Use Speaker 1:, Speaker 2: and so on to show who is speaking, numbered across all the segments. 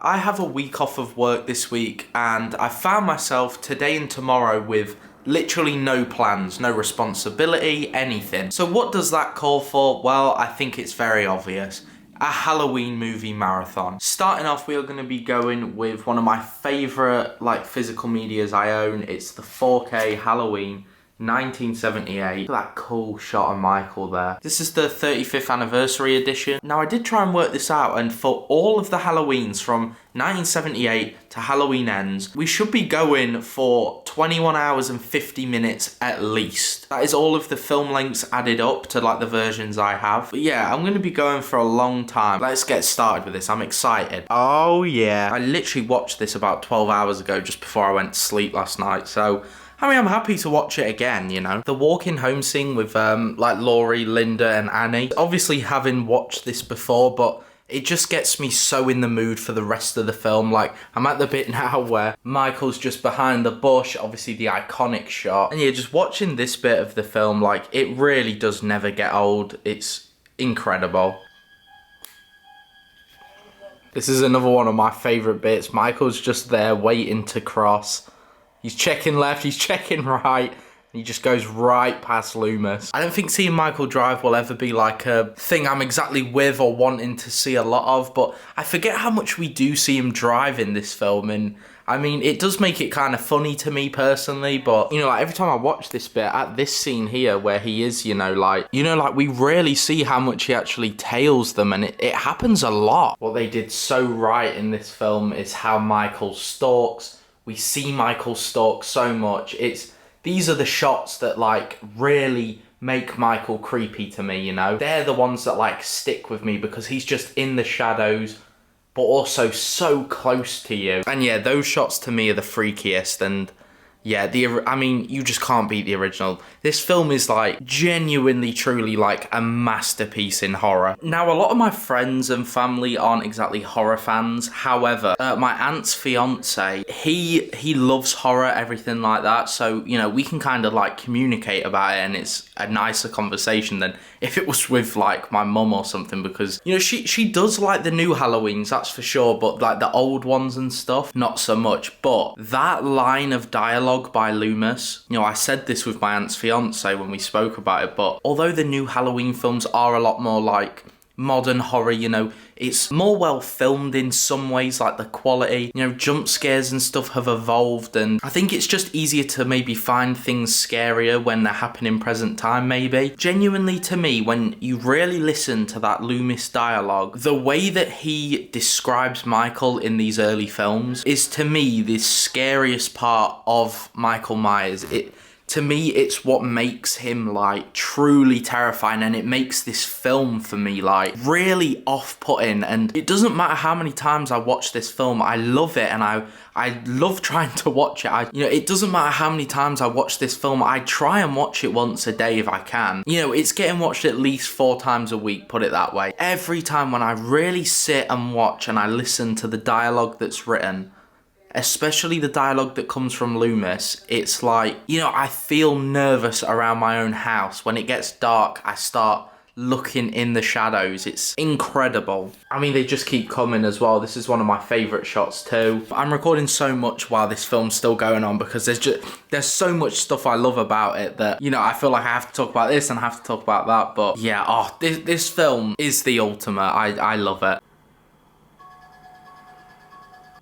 Speaker 1: I have a week off of work this week and I found myself today and tomorrow with literally no plans, no responsibility, anything. So what does that call for? Well, I think it's very obvious. A Halloween movie marathon. Starting off, we are going to be going with one of my favourite physical medias I own. It's the 4K Halloween 1978. Look at that cool shot of Michael there. This is the 35th anniversary edition. Now I did try and work this out, and for all of the Halloweens from 1978 to Halloween Ends, we should be going for 21 hours and 50 minutes at least. That is all of the film lengths added up to the versions I have. But yeah, I'm going to be going for a long time. Let's get started with this. I'm excited. Oh yeah. I literally watched this about 12 hours ago just before I went to sleep last night, so I mean, I'm happy to watch it again, you know. The walking home scene with Laurie, Linda and Annie. Obviously having watched this before, but it just gets me so in the mood for the rest of the film. Like, I'm at the bit now where Michael's just behind the bush, obviously the iconic shot. And yeah, just watching this bit of the film, it really does never get old. It's incredible. This is another one of my favourite bits. Michael's just there waiting to cross. He's checking left, he's checking right, and he just goes right past Loomis. I don't think seeing Michael drive will ever be a thing I'm exactly with or wanting to see a lot of, but I forget how much we do see him drive in this film, and I mean, it does make it kind of funny to me personally, but, every time I watch this bit, at this scene here where he is, we rarely see how much he actually tails them, and it happens a lot. What they did so right in this film is how Michael stalks. We see Michael stalk so much. These are the shots that really make Michael creepy to me, you know? They're the ones that stick with me because he's just in the shadows, but also so close to you. And yeah, those shots to me are the freakiest, and yeah, you just can't beat the original. This film is genuinely, truly a masterpiece in horror. Now, a lot of my friends and family aren't exactly horror fans. However, my aunt's fiance, he loves horror, everything like that. So, we can kind of communicate about it, and it's a nicer conversation than if it was with my mum or something, because, she does like the new Halloweens, that's for sure, but the old ones and stuff, not so much. But that line of dialogue by Loomis, I said this with my aunt's fiance when we spoke about it, but although the new Halloween films are a lot more modern horror, it's more well filmed in some ways, the quality, jump scares and stuff have evolved, and I think it's just easier to maybe find things scarier when they're happening present time, maybe. Genuinely, to me, when you really listen to that Loomis dialogue, the way that he describes Michael in these early films is, to me, the scariest part of Michael Myers. To me, it's what makes him, truly terrifying, and it makes this film, for me, really off-putting, and it doesn't matter how many times I watch this film, I love it, and I love trying to watch it. It doesn't matter how many times I watch this film, I try and watch it once a day if I can. It's getting watched at least 4 times a week, put it that way. Every time when I really sit and watch and I listen to the dialogue that's written, especially the dialogue that comes from Loomis, it's I feel nervous around my own house. When it gets dark, I start looking in the shadows. It's incredible. I mean, they just keep coming as well. This is one of my favourite shots too. I'm recording so much while this film's still going on because there's so much stuff I love about it that, I feel like I have to talk about this and I have to talk about that. But yeah, this film is the ultimate. I love it.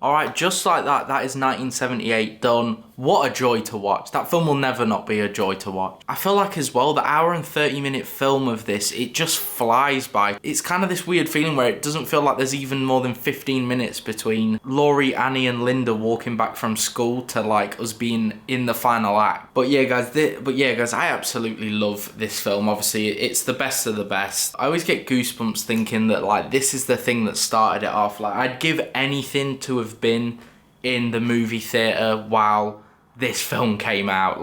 Speaker 1: Alright, just like that, that is 1978 done. What a joy to watch. That film will never not be a joy to watch. I feel like as well, the hour and 30-minute film of this, it just flies by. It's kind of this weird feeling where it doesn't feel like there's even more than 15 minutes between Laurie, Annie and Linda walking back from school to us being in the final act. But yeah, guys, I absolutely love this film. Obviously, it's the best of the best. I always get goosebumps thinking that this is the thing that started it off. I'd give anything to have been in the movie theater while this film came out.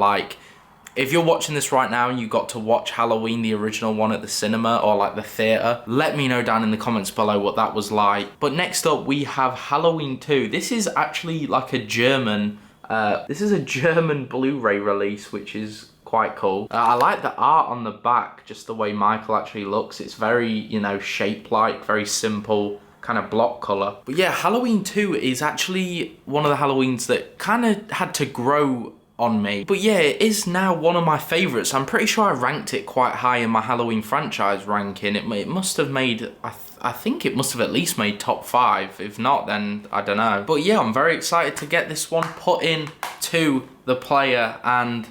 Speaker 1: If you're watching this right now and you got to watch Halloween, the original one, at the cinema or the theater, let me know down in the comments below what that was like. But next up we have Halloween 2. This is actually a German Blu-ray release, which is quite cool. I like the art on the back, just the way Michael actually looks. It's very, shape-like, very simple, kind of block colour. But yeah, Halloween 2 is actually one of the Halloweens that kind of had to grow on me. But yeah, it is now one of my favourites. I'm pretty sure I ranked it quite high in my Halloween franchise ranking. It must have made, I think it must have at least made top 5. If not, then I don't know. But yeah, I'm very excited to get this one put in to the player, and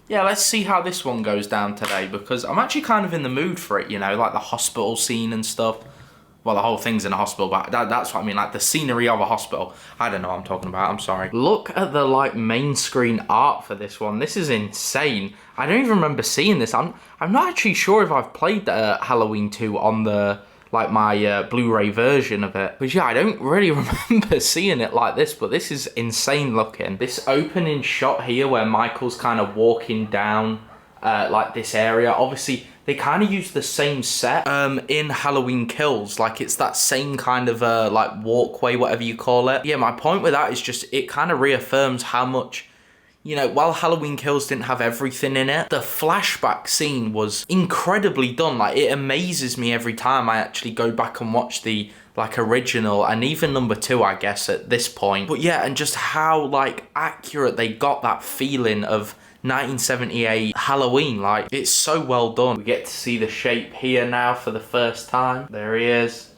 Speaker 1: yeah, let's see how this one goes down today, because I'm actually kind of in the mood for it, you know, like the hospital scene and stuff. Well, the whole thing's in a hospital, but that's what I mean, like the scenery of a hospital. I don't know what I'm talking about, I'm sorry. Look at the, like, main screen art for this one. This is insane. I don't even remember seeing this. I'm not actually sure if I've played Halloween 2 on the, like, my Blu-ray version of it. But yeah, I don't really remember seeing it like this, but this is insane looking. This opening shot here where Michael's kind of walking down, like, this area, obviously they kind of use the same set in Halloween Kills. Like, it's that same kind of like walkway, whatever you call it. Yeah, my point with that is just it kind of reaffirms how much, you know, while Halloween Kills didn't have everything in it, the flashback scene was incredibly done. Like, it amazes me every time I actually go back and watch the, like, original, and even number 2, I guess, at this point. But yeah, and just how, like, accurate they got that feeling of 1978 Halloween. Like, it's so well done. We get to see the shape here now for the first time. There he is.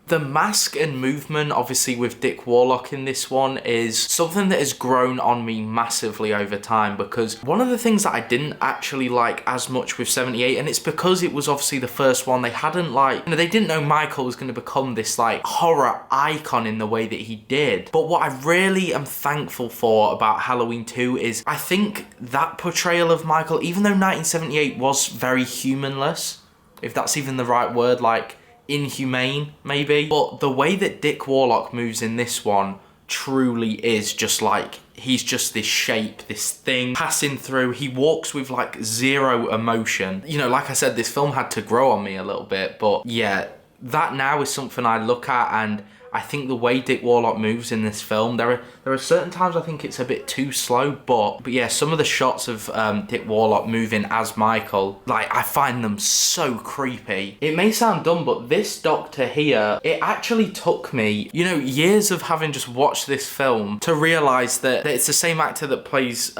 Speaker 1: The mask and movement, obviously, with Dick Warlock in this one is something that has grown on me massively over time, because one of the things that I didn't actually like as much with 78, and it's because it was obviously the first one, they hadn't, like, you know, they didn't know Michael was going to become this, like, horror icon in the way that he did. But what I really am thankful for about Halloween 2 is I think that portrayal of Michael, even though 1978 was very humanless, if that's even the right word, like, inhumane, maybe. But the way that Dick Warlock moves in this one truly is just like, he's just this shape, this thing passing through. He walks with like zero emotion. You know, like I said, this film had to grow on me a little bit, but yeah, that now is something I look at, and I think the way Dick Warlock moves in this film, there are certain times I think it's a bit too slow, but yeah, some of the shots of Dick Warlock moving as Michael, like, I find them so creepy. It may sound dumb, but this doctor here, it actually took me, you know, years of having just watched this film to realise that it's the same actor that plays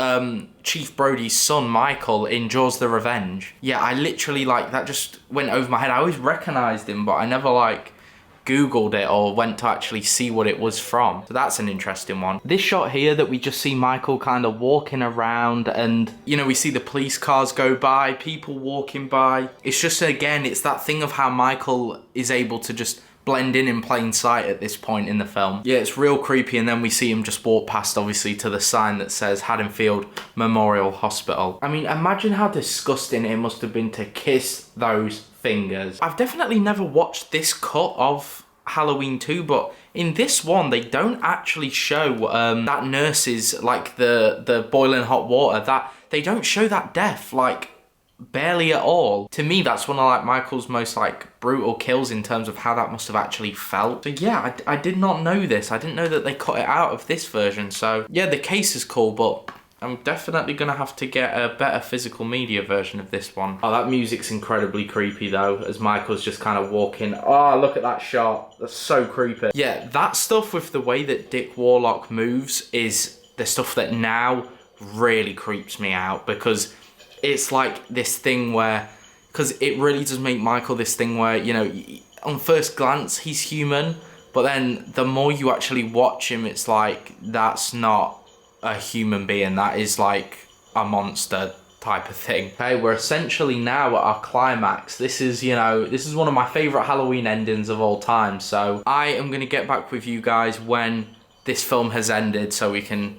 Speaker 1: Chief Brody's son, Michael, in Jaws the Revenge. Yeah, I literally, like, that just went over my head. I always recognised him, but I never, like, Googled it or went to actually see what it was from. So that's an interesting one. This shot here that we just see Michael kind of walking around, and, you know, we see the police cars go by, people walking by. It's just, again, it's that thing of how Michael is able to just blend in plain sight at this point in the film. Yeah, it's real creepy, and then we see him just walk past, obviously, to the sign that says Haddonfield Memorial Hospital. I mean, imagine how disgusting it must have been to kiss those fingers. I've definitely never watched this cut of Halloween 2, but in this one, they don't actually show that nurses, like, the boiling hot water, that they don't show that death, like, barely at all. To me, that's one of, like, Michael's most, like, brutal kills in terms of how that must have actually felt. So yeah, I did not know this. I didn't know that they cut it out of this version. So yeah, the case is cool, but I'm definitely gonna have to get a better physical media version of this one. Oh, that music's incredibly creepy though, as Michael's just kind of walking. Oh, look at that shot. That's so creepy. Yeah, that stuff with the way that Dick Warlock moves is the stuff that now really creeps me out, because it's like this thing where, because it really does make Michael this thing where, you know, on first glance, he's human, but then the more you actually watch him, it's like, that's not a human being, that is like a monster type of thing. Okay, we're essentially now at our climax. This is, you know, this is one of my favourite Halloween endings of all time, so I am going to get back with you guys when this film has ended, so we can,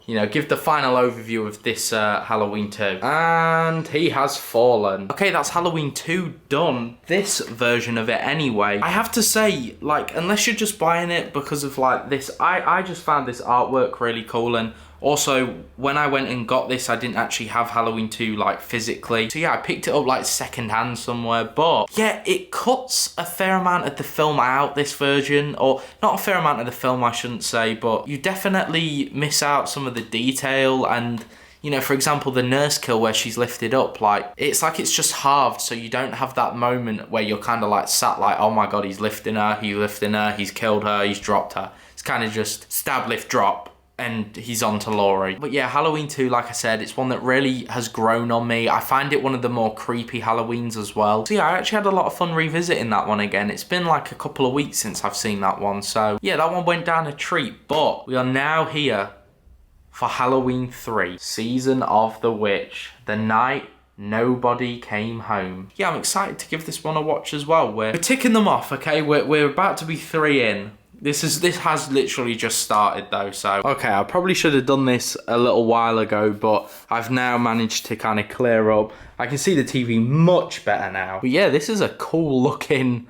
Speaker 1: you know, give the final overview of this Halloween 2. And he has fallen. Okay, that's Halloween 2 done. This version of it anyway. I have to say, like, unless you're just buying it because of, like, this, I just found this artwork really cool, and also, when I went and got this, I didn't actually have Halloween 2, like, physically. So yeah, I picked it up, like, secondhand somewhere. But yeah, it cuts a fair amount of the film out, this version. Or, not a fair amount of the film, I shouldn't say. But you definitely miss out some of the detail. And, you know, for example, the nurse kill where she's lifted up, like, it's just halved, so you don't have that moment where you're kind of like sat like, oh my god, he's lifting her, he's killed her, he's dropped her. It's kind of just stab, lift, drop, and he's on to Laurie. But yeah, Halloween 2, like I said, it's one that really has grown on me. I find it one of the more creepy Halloweens as well. So yeah, I actually had a lot of fun revisiting that one again. It's been like a couple of weeks since I've seen that one. So yeah, that one went down a treat. But we are now here for Halloween 3, Season of the Witch, the night nobody came home. Yeah, I'm excited to give this one a watch as well. We're ticking them off, okay? We're about to be 3 in. This has literally just started though, so. Okay, I probably should have done this a little while ago, but I've now managed to kind of clear up. I can see the TV much better now. But yeah, this is a cool looking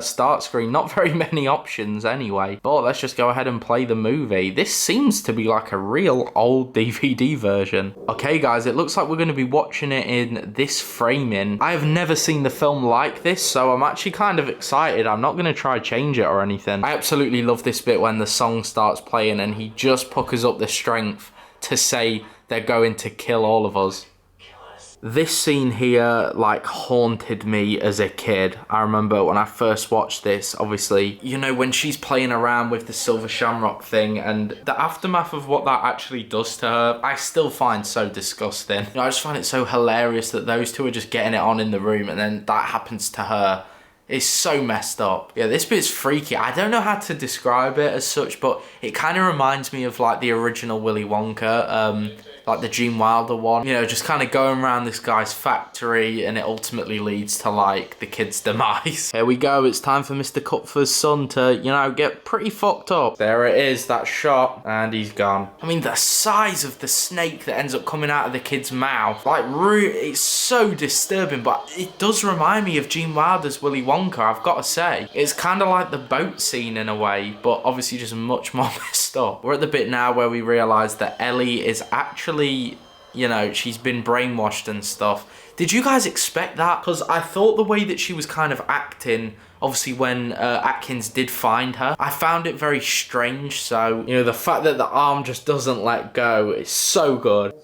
Speaker 1: start screen. Not very many options anyway. But let's just go ahead and play the movie. This seems to be like a real old DVD version. Okay guys, it looks like we're going to be watching it in this framing. I have never seen the film like this, so I'm actually kind of excited. I'm not going to try change it or anything. I absolutely love this bit when the song starts playing and he just puckers up the strength to say they're going to kill all of us. This scene here, like, haunted me as a kid. I remember when I first watched this, obviously, you know, when she's playing around with the silver shamrock thing and the aftermath of what that actually does to her, I still find so disgusting. You know, I just find it so hilarious that those two are just getting it on in the room and then that happens to her. It's so messed up. Yeah, this bit's freaky. I don't know how to describe it as such, but it kind of reminds me of, like, the original Willy Wonka, like the Gene Wilder one. You know, just kind of going around this guy's factory and it ultimately leads to, like, the kid's demise. Here we go. It's time for Mr. Kupfer's son to, you know, get pretty fucked up. There it is, that shot, and he's gone. I mean, the size of the snake that ends up coming out of the kid's mouth, like, it's so disturbing, but it does remind me of Gene Wilder's Willy Wonka, I've got to say. It's kind of like the boat scene in a way, but obviously just much more messed up. We're at the bit now where we realise that Ellie is actually, you know, she's been brainwashed and stuff. Did you guys expect that? Because I thought the way that she was kind of acting, obviously when Atkins did find her, I found it very strange. So, you know, the fact that the arm just doesn't let go is so good.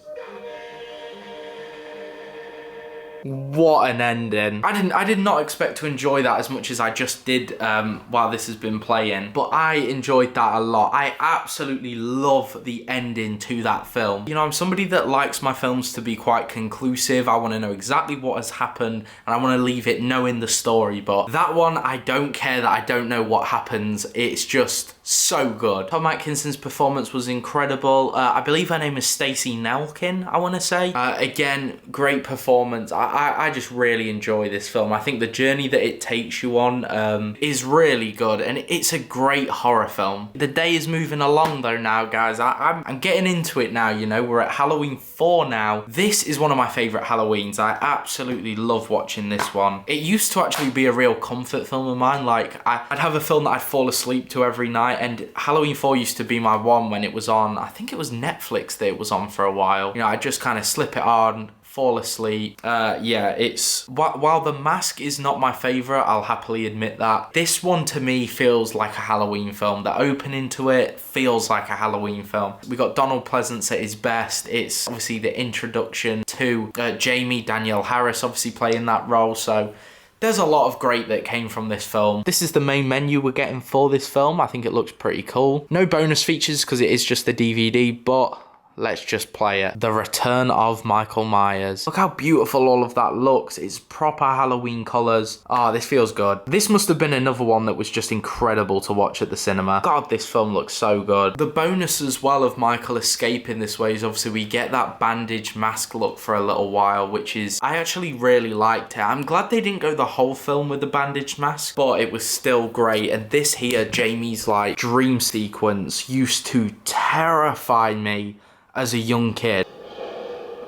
Speaker 1: What an ending. I did not expect to enjoy that as much as I just did while this has been playing, but I enjoyed that a lot. I absolutely love the ending to that film. You know, I'm somebody that likes my films to be quite conclusive. I want to know exactly what has happened and I want to leave it knowing the story, but that one, I don't care that I don't know what happens. It's just so good. Tom Atkinson's performance was incredible. I believe her name is Stacey Nelkin, I want to say. Again, great performance. I just really enjoy this film. I think the journey that it takes you on is really good, and it's a great horror film. The day is moving along though now, guys. I'm getting into it now, you know. We're at Halloween 4 now. This is one of my favourite Halloweens. I absolutely love watching this one. It used to actually be a real comfort film of mine. Like, I'd have a film that I'd fall asleep to every night, and Halloween 4 used to be my one when it was on. I think it was Netflix that it was on for a while. You know, I'd just kind of slip it on, fall asleep. Yeah, it's while The Mask is not my favorite, I'll happily admit that, this one to me feels like a Halloween film. The opening to it feels like a Halloween film. We got Donald Pleasance at his best. It's obviously the introduction to Jamie Danielle Harris obviously playing that role, so there's a lot of great that came from this film. This is the main menu we're getting for this film. I think it looks pretty cool. No bonus features because it is just the DVD, but let's just play it. The Return of Michael Myers. Look how beautiful all of that looks. It's proper Halloween colours. Ah, this feels good. This must have been another one that was just incredible to watch at the cinema. God, this film looks so good. The bonus as well of Michael escaping this way is obviously we get that bandage mask look for a little while, which is, I actually really liked it. I'm glad they didn't go the whole film with the bandage mask, but it was still great. And this here, Jamie's like dream sequence, used to terrify me as a young kid.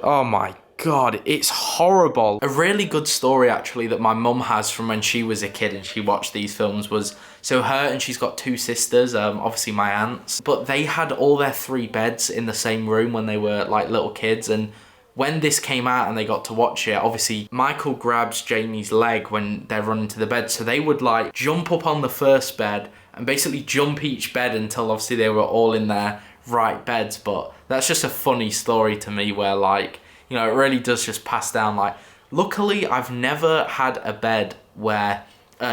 Speaker 1: Oh my god, it's horrible. A really good story actually that my mum has from when she was a kid and she watched these films was, so her and she's got 2 sisters, obviously my aunts, but they had all their 3 beds in the same room when they were like little kids, and when this came out and they got to watch it, obviously Michael grabs Jamie's leg when they're running to the bed, so they would like jump up on the first bed and basically jump each bed until obviously they were all in there right beds, but that's just a funny story to me where, like, you know, it really does just pass down. Like, luckily, I've never had a bed where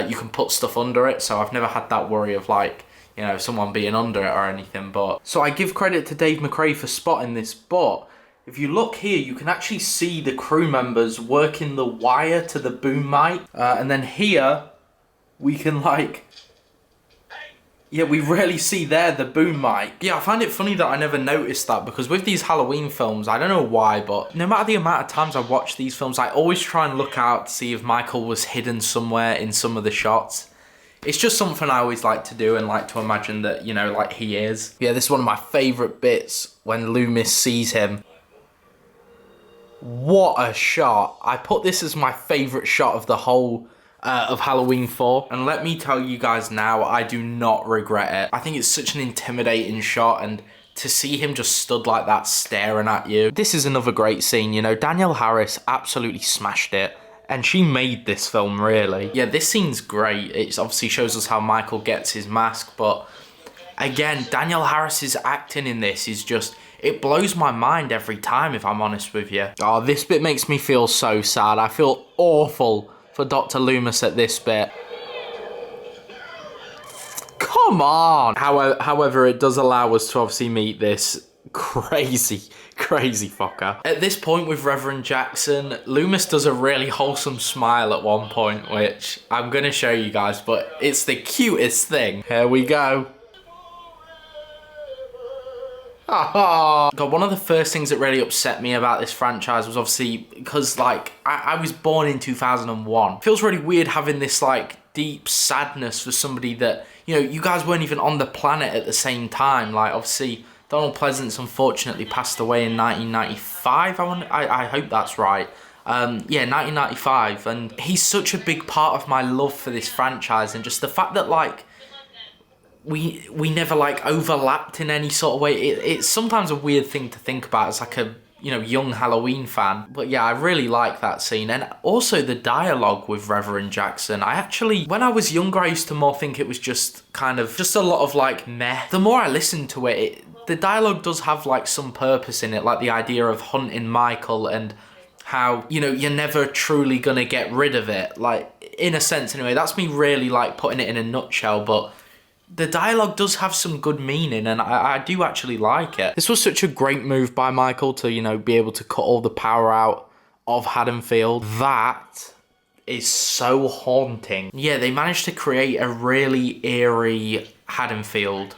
Speaker 1: you can put stuff under it, so I've never had that worry of, like, you know, someone being under it or anything. But so I give credit to Dave McRae for spotting this, but if you look here, you can actually see the crew members working the wire to the boom mic, and then here we can, like, yeah, we really see there the boom mic. Yeah, I find it funny that I never noticed that, because with these Halloween films, I don't know why, but no matter the amount of times I watch these films, I always try and look out to see if Michael was hidden somewhere in some of the shots. It's just something I always like to do and like to imagine that, you know, like he is. Yeah, this is one of my favourite bits when Loomis sees him. What a shot. I put this as my favourite shot of the whole of Halloween 4, and let me tell you guys now, I do not regret it. I think it's such an intimidating shot, and to see him just stood like that staring at you. This is another great scene, you know, Danielle Harris absolutely smashed it, and she made this film, really. Yeah, this scene's great. It obviously shows us how Michael gets his mask, but again, Danielle Harris's acting in this is just, it blows my mind every time, if I'm honest with you. Oh, this bit makes me feel so sad. I feel awful for Dr. Loomis at this bit. Come on! However, it does allow us to obviously meet this crazy fucker. At this point with Reverend Jackson, Loomis does a really wholesome smile at one point, which I'm gonna show you guys, but it's the cutest thing. Here we go. God, one of the first things that really upset me about this franchise was obviously because, like, I was born in 2001. It feels really weird having this, like, deep sadness for somebody that, you know, you guys weren't even on the planet at the same time. Like, obviously, Donald Pleasance unfortunately passed away in 1995. I hope that's right. Yeah, 1995. And he's such a big part of my love for this franchise, and just the fact that, like, we never, like, overlapped in any sort of way. It's sometimes a weird thing to think about as, like, a, you know, young Halloween fan. But yeah, I really like that scene. And also the dialogue with Reverend Jackson. I actually, when I was younger, I used to more think it was just kind of, just a lot of, like, meh. The more I listen to it, the dialogue does have, like, some purpose in it. Like the idea of hunting Michael and how, you know, you're never truly gonna get rid of it. Like, in a sense, anyway. That's me really, like, putting it in a nutshell, but the dialogue does have some good meaning, and I do actually like it. This was such a great move by Michael to, you know, be able to cut all the power out of Haddonfield. That is so haunting. Yeah, they managed to create a really eerie Haddonfield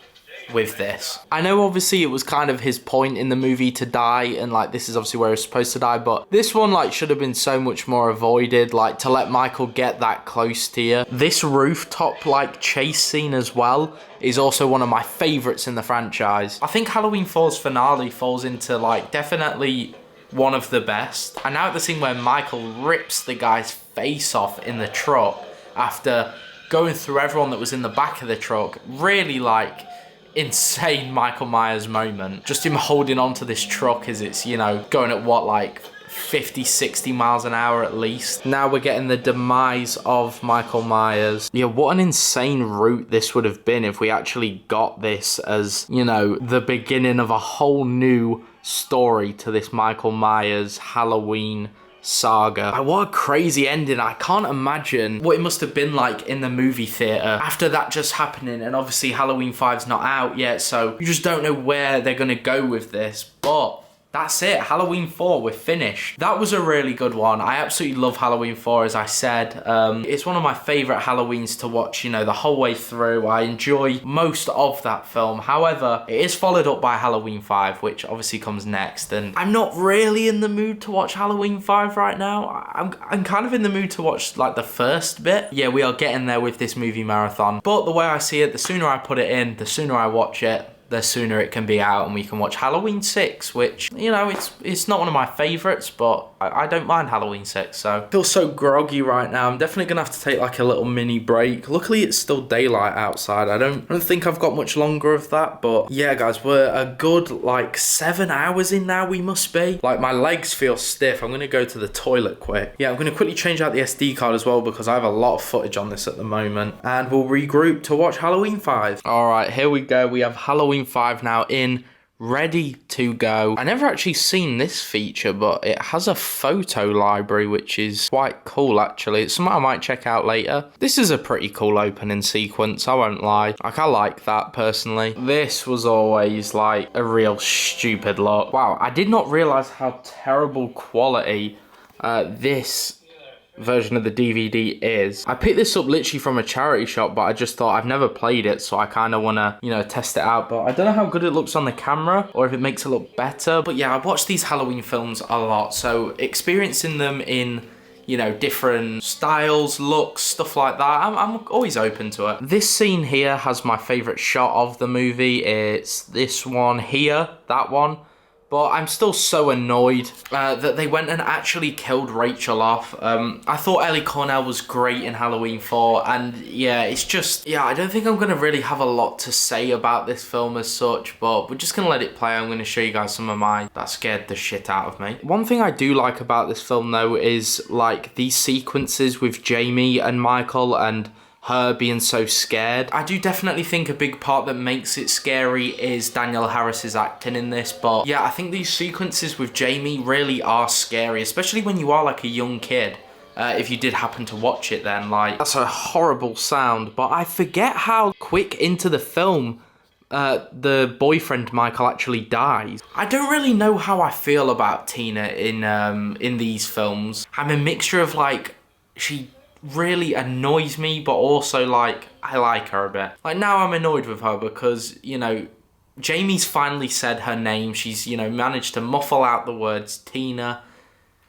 Speaker 1: with this. I know obviously it was kind of his point in the movie to die, and, like, this is obviously where he's supposed to die, but this one, like, should have been so much more avoided, like, to let Michael get that close to you. This rooftop, like, chase scene as well is also one of my favorites in the franchise. I think Halloween 4's finale falls into, like, definitely one of the best. And now at the scene where Michael rips the guy's face off in the truck after going through everyone that was in the back of the truck, really, like, insane Michael Myers moment. Just him holding onto this truck as it's, you know, going at what, like 50, 60 miles an hour at least. Now we're getting the demise of Michael Myers. Yeah, what an insane route this would have been if we actually got this as, you know, the beginning of a whole new story to this Michael Myers Halloween saga. What a crazy ending. I can't imagine what it must have been like in the movie theater after that just happening, and obviously Halloween 5's not out yet, so you just don't know where they're gonna go with this. But that's it, Halloween 4, we're finished. That was a really good one. I absolutely love Halloween 4, as I said. It's one of my favourite Halloweens to watch, you know, the whole way through. I enjoy most of that film. However, it is followed up by Halloween 5, which obviously comes next, and I'm not really in the mood to watch Halloween 5 right now. I'm kind of in the mood to watch, like, the first bit. Yeah, we are getting there with this movie marathon. But the way I see it, the sooner I put it in, the sooner I watch it, the sooner it can be out, and we can watch Halloween 6, which, you know, it's not one of my favourites, but I don't mind Halloween 6, so. I feel so groggy right now. I'm definitely gonna have to take, like, a little mini break. Luckily, it's still daylight outside. I don't think I've got much longer of that, but yeah, guys, we're a good, like, 7 hours in now, we must be. Like, my legs feel stiff. I'm gonna go to the toilet quick. Yeah, I'm gonna quickly change out the SD card as well, because I have a lot of footage on this at the moment, and we'll regroup to watch Halloween 5. All right, here we go. We have Halloween 5 now in ready to go. I never actually seen this feature, but it has a photo library, which is quite cool actually. It's something I might check out later. This is a pretty cool opening sequence, I won't lie. Like, I like that personally. This was always like a real stupid look. Wow, I did not realise how terrible quality this version of the DVD is. I picked this up literally from a charity shop, but I just thought I've never played it, so I kind of want to, you know, test it out. But I don't know how good it looks on the camera or if it makes it look better. But yeah, I watch these Halloween films a lot, so experiencing them in, you know, different styles, looks, stuff like that, I'm always open to it. This scene here has my favourite shot of the movie. It's this one here, that one. But I'm still so annoyed that they went and actually killed Rachel off. I thought Ellie Cornell was great in Halloween 4, and yeah, it's just, yeah, I don't think I'm gonna really have a lot to say about this film as such, but we're just gonna let it play. I'm gonna show you guys some of mine that scared the shit out of me. One thing I do like about this film though is like these sequences with Jamie and Michael and her being so scared. I do definitely think a big part that makes it scary is Danielle Harris's acting in this, but yeah, I think these sequences with Jamie really are scary, especially when you are like a young kid. If you did happen to watch it then, like, that's a horrible sound, but I forget how quick into the film the boyfriend Michael actually dies. I don't really know how I feel about Tina in these films. I'm a mixture of like, she really annoys me, but also like I like her a bit. Like, now I'm annoyed with her because, you know, Jamie's finally said her name. She's, you know, managed to muffle out the words Tina.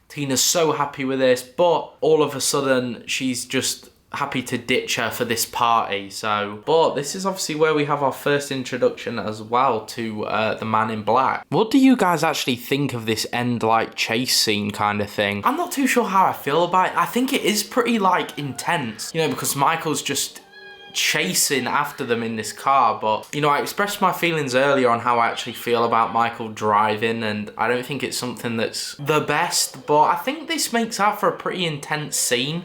Speaker 1: Tina's so happy with this, but all of a sudden she's just happy to ditch her for this party. So, but this is obviously where we have our first introduction as well to the Man in Black. What do you guys actually think of this end like chase scene kind of thing? I'm not too sure how I feel about it. I think it is pretty like intense, you know, because Michael's just chasing after them in this car. But, you know, I expressed my feelings earlier on how I actually feel about Michael driving, and I don't think it's something that's the best, but I think this makes out for a pretty intense scene.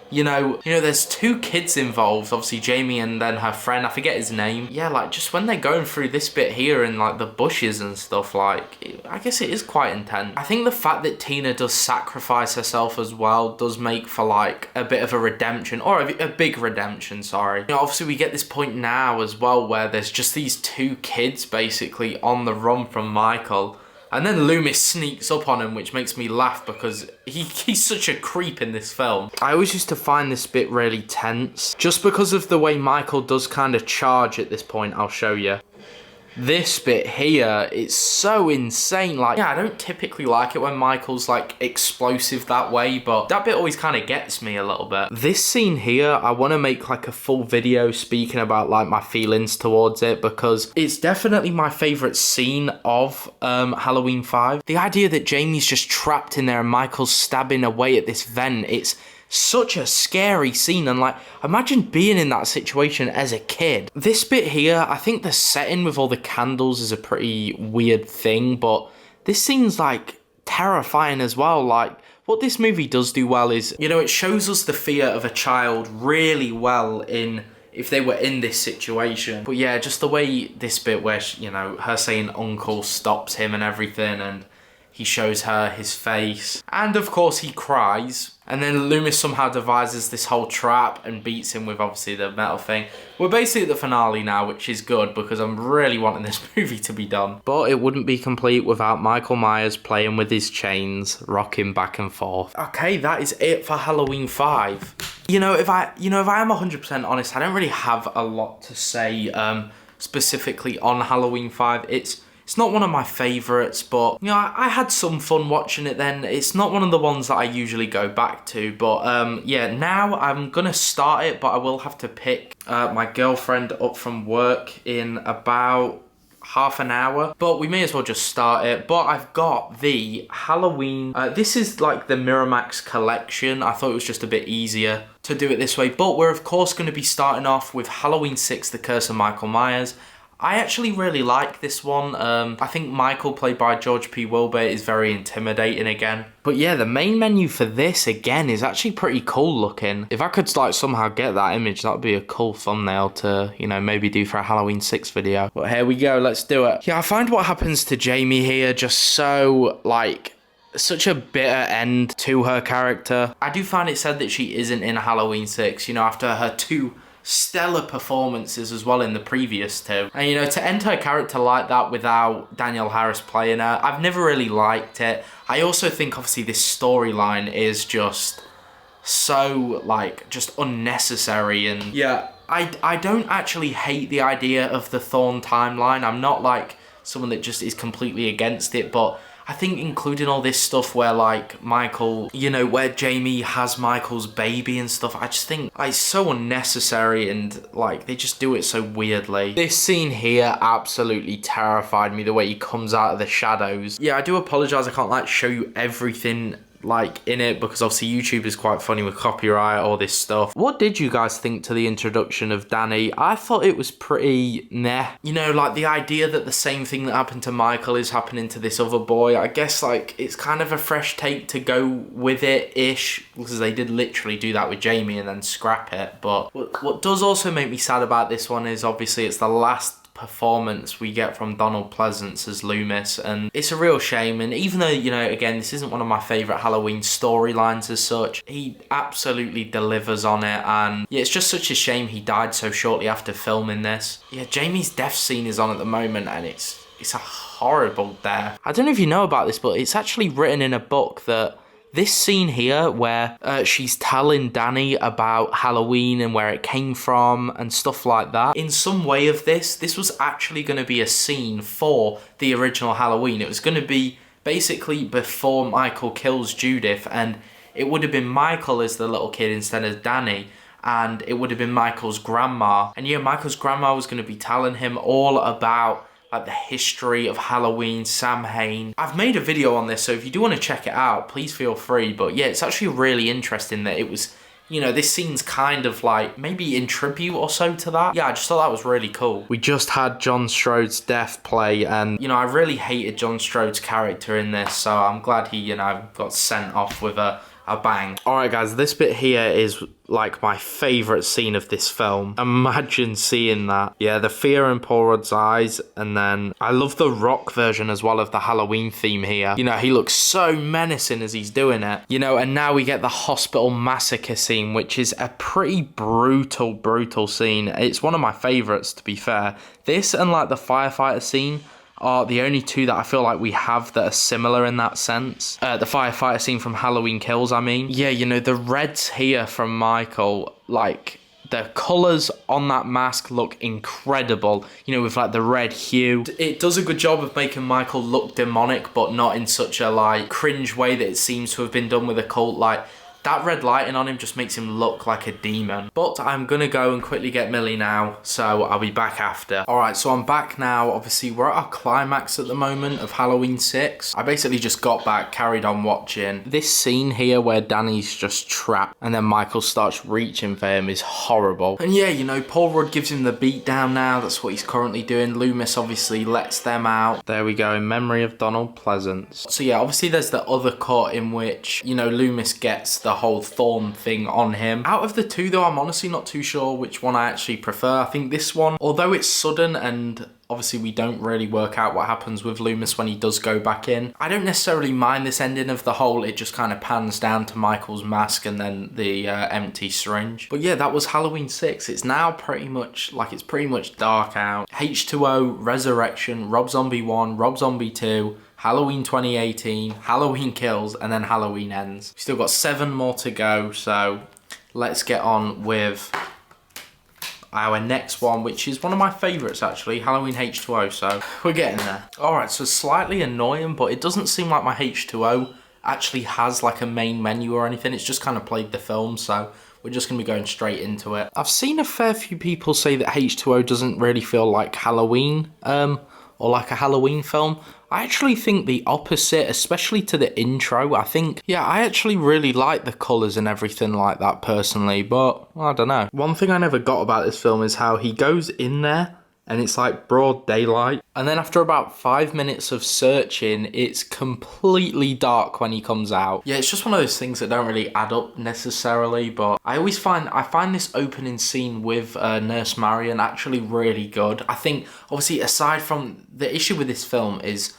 Speaker 1: You know, there's two kids involved, obviously Jamie and then her friend, I forget his name. Yeah, like, just when they're going through this bit here and like the bushes and stuff, like, I guess it is quite intense. I think the fact that Tina does sacrifice herself as well does make for like a bit of a redemption, or a big redemption, sorry. You know, obviously we get this point now as well where there's just these two kids basically on the run from Michael. And then Loomis sneaks up on him, which makes me laugh because he's such a creep in this film. I always used to find this bit really tense, just because of the way Michael does kind of charge at this point. I'll show you. This bit here, it's so insane. Like, yeah, I don't typically like it when Michael's like explosive that way, but that bit always kind of gets me a little bit. This scene here, I want to make like a full video speaking about like my feelings towards it, because it's definitely my favorite scene of Halloween 5. The idea that Jamie's just trapped in there and Michael's stabbing away at this vent, it's such a scary scene, and like, imagine being in that situation as a kid. This bit here, I think the setting with all the candles is a pretty weird thing, but this scene's like terrifying as well. Like, what this movie does do well is, you know, it shows us the fear of a child really well in if they were in this situation. But yeah, just the way this bit where, you know, her saying uncle stops him and everything, and he shows her his face, and of course he cries. And then Loomis somehow devises this whole trap and beats him with obviously the metal thing. We're basically at the finale now, which is good because I'm really wanting this movie to be done. But it wouldn't be complete without Michael Myers playing with his chains, rocking back and forth. Okay, that is it for Halloween 5. You know, if I am 100% honest, I don't really have a lot to say specifically on Halloween 5. It's not one of my favourites, but, you know, I had some fun watching it then. It's not one of the ones that I usually go back to, but, yeah, now I'm gonna start it, but I will have to pick my girlfriend up from work in about half an hour, but we may as well just start it. But I've got the Halloween, this is like the Miramax collection. I thought it was just a bit easier to do it this way, but we're of course going to be starting off with Halloween 6, The Curse of Michael Myers. I actually really like this one. I think Michael, played by George P. Wilbur, is very intimidating again. But yeah, the main menu for this, again, is actually pretty cool looking. If I could, like, somehow get that image, that would be a cool thumbnail to, you know, maybe do for a Halloween 6 video. But here we go, let's do it. Yeah, I find what happens to Jamie here just so, like, such a bitter end to her character. I do find it sad that she isn't in Halloween 6, you know, after her 2 stellar performances as well in the previous 2. And, you know, to end her character like that without Danielle Harris playing her, I've never really liked it. I also think, obviously, this storyline is just so, like, just unnecessary. And yeah, I don't actually hate the idea of the Thorn timeline. I'm not, like, someone that just is completely against it, but I think including all this stuff where, like, Michael, you know, where Jamie has Michael's baby and stuff, I just think, like, it's so unnecessary and, like, they just do it so weirdly. This scene here absolutely terrified me, the way he comes out of the shadows. Yeah, I do apologise I can't, like, show you everything, like, in it, because obviously YouTube is quite funny with copyright, all this stuff. What did you guys think to the introduction of Danny? I thought it was pretty meh. You know, like, the idea that the same thing that happened to Michael is happening to this other boy, I guess, like, it's kind of a fresh take to go with it-ish, because they did literally do that with Jamie and then scrap it. But what does also make me sad about this one is, obviously, it's the last performance we get from Donald Pleasance as Loomis, and it's a real shame. And even though, you know, again, this isn't one of my favourite Halloween storylines as such, he absolutely delivers on it. And yeah, it's just such a shame he died so shortly after filming this. Yeah, Jamie's death scene is on at the moment, and it's a horrible death. I don't know if you know about this, but it's actually written in a book that this scene here where she's telling Danny about Halloween and where it came from and stuff like that, in some way of this was actually going to be a scene for the original Halloween. It was going to be basically before Michael kills Judith, and it would have been Michael as the little kid instead of Danny, and it would have been Michael's grandma. And yeah, Michael's grandma was going to be telling him all about, like, the history of Halloween, Samhain. I've made a video on this, so if you do want to check it out, please feel free. But yeah, it's actually really interesting that it was, you know, this scene's kind of like maybe in tribute or so to that. Yeah, I just thought that was really cool. We just had John Strode's death play, and, you know, I really hated John Strode's character in this, so I'm glad he, you know, got sent off with a bang. Alright guys, this bit here is like my favourite scene of this film. Imagine seeing that. Yeah, the fear in Paul Rudd's eyes, and then I love the rock version as well of the Halloween theme here. You know, he looks so menacing as he's doing it. You know, and now we get the hospital massacre scene, which is a pretty brutal scene. It's one of my favourites, to be fair. This and, like, the firefighter scene are the only 2 that I feel like we have that are similar in that sense. The firefighter scene from Halloween Kills, I mean. Yeah, you know, the reds here from Michael, like, the colours on that mask look incredible, you know, with, like, the red hue. It does a good job of making Michael look demonic, but not in such a, like, cringe way that it seems to have been done with a cult. Like, that red lighting on him just makes him look like a demon. But I'm gonna go and quickly get Millie now, so I'll be back after. Alright, so I'm back now. Obviously, we're at our climax at the moment of Halloween 6. I basically just got back, carried on watching. This scene here where Danny's just trapped and then Michael starts reaching for him is horrible. And yeah, you know, Paul Rudd gives him the beat down now. That's what he's currently doing. Loomis obviously lets them out. There we go, in memory of Donald Pleasance. So yeah, obviously there's the other cut in which, you know, Loomis gets the whole thorn thing on him. Out of the 2 though, I'm honestly not too sure which one I actually prefer. I think this one, although it's sudden and obviously we don't really work out what happens with Loomis when he does go back in, I don't necessarily mind this ending of the whole, it just kind of pans down to Michael's mask and then the empty syringe. But yeah, that was Halloween 6. It's now pretty much, like, it's pretty much dark out. H2O, Resurrection, Rob Zombie 1, Rob Zombie 2, Halloween 2018, Halloween Kills, and then Halloween Ends. We've still got 7 more to go, so let's get on with our next one, which is one of my favourites actually, Halloween H2O, so we're getting there. Alright, so slightly annoying, but it doesn't seem like my H2O actually has like a main menu or anything. It's just kind of played the film, so we're just going to be going straight into it. I've seen a fair few people say that H2O doesn't really feel like Halloween, or like a Halloween film. I actually think the opposite, especially to the intro. I think, yeah, I actually really like the colours and everything like that personally, but I don't know. One thing I never got about this film is how he goes in there and it's like broad daylight. And then after about 5 minutes of searching, it's completely dark when he comes out. Yeah, it's just one of those things that don't really add up necessarily, but I find this opening scene with Nurse Marion actually really good. I think, obviously, aside from the issue with this film is,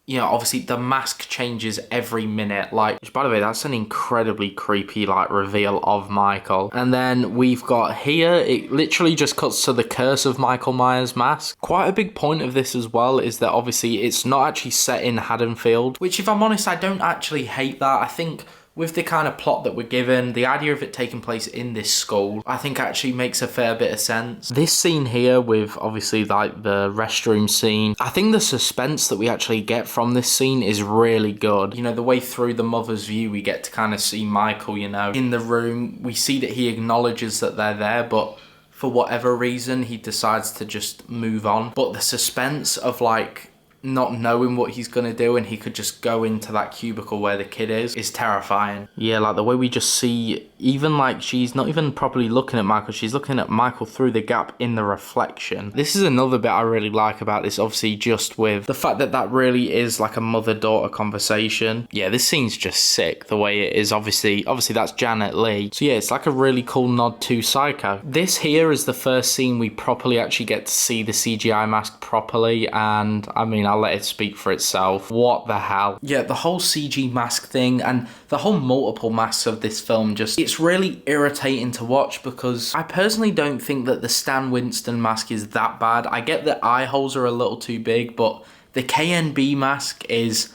Speaker 1: you know, obviously the mask changes every minute. Like, which, by the way, that's an incredibly creepy, like, reveal of Michael. And then we've got here, it literally just cuts to the curse of Michael Myers' mask. Quite a big point of this as well is that obviously it's not actually set in Haddonfield, which, if I'm honest, I don't actually hate that. I think with the kind of plot that we're given, the idea of it taking place in this school, I think actually makes a fair bit of sense. This scene here with obviously like the restroom scene, I think the suspense that we actually get from this scene is really good. You know, the way through the mother's view, we get to kind of see Michael, you know, in the room. We see that he acknowledges that they're there, but for whatever reason, he decides to just move on. But the suspense of like not knowing what he's gonna do and he could just go into that cubicle where the kid is terrifying. Yeah, like the way we just see, even like she's not even properly looking at Michael, she's looking at Michael through the gap in the reflection. This is another bit I really like about this, obviously, just with the fact that that really is like a mother-daughter conversation. Yeah, this scene's just sick, the way it is. Obviously that's Janet Leigh. So yeah, it's like a really cool nod to Psycho. This here is the first scene we properly actually get to see the CGI mask properly, and I mean, I'll let it speak for itself. What the hell? Yeah, the whole CG mask thing and the whole multiple masks of this film, just, it's really irritating to watch because I personally don't think that the Stan Winston mask is that bad. I get that eye holes are a little too big, but the KNB mask is,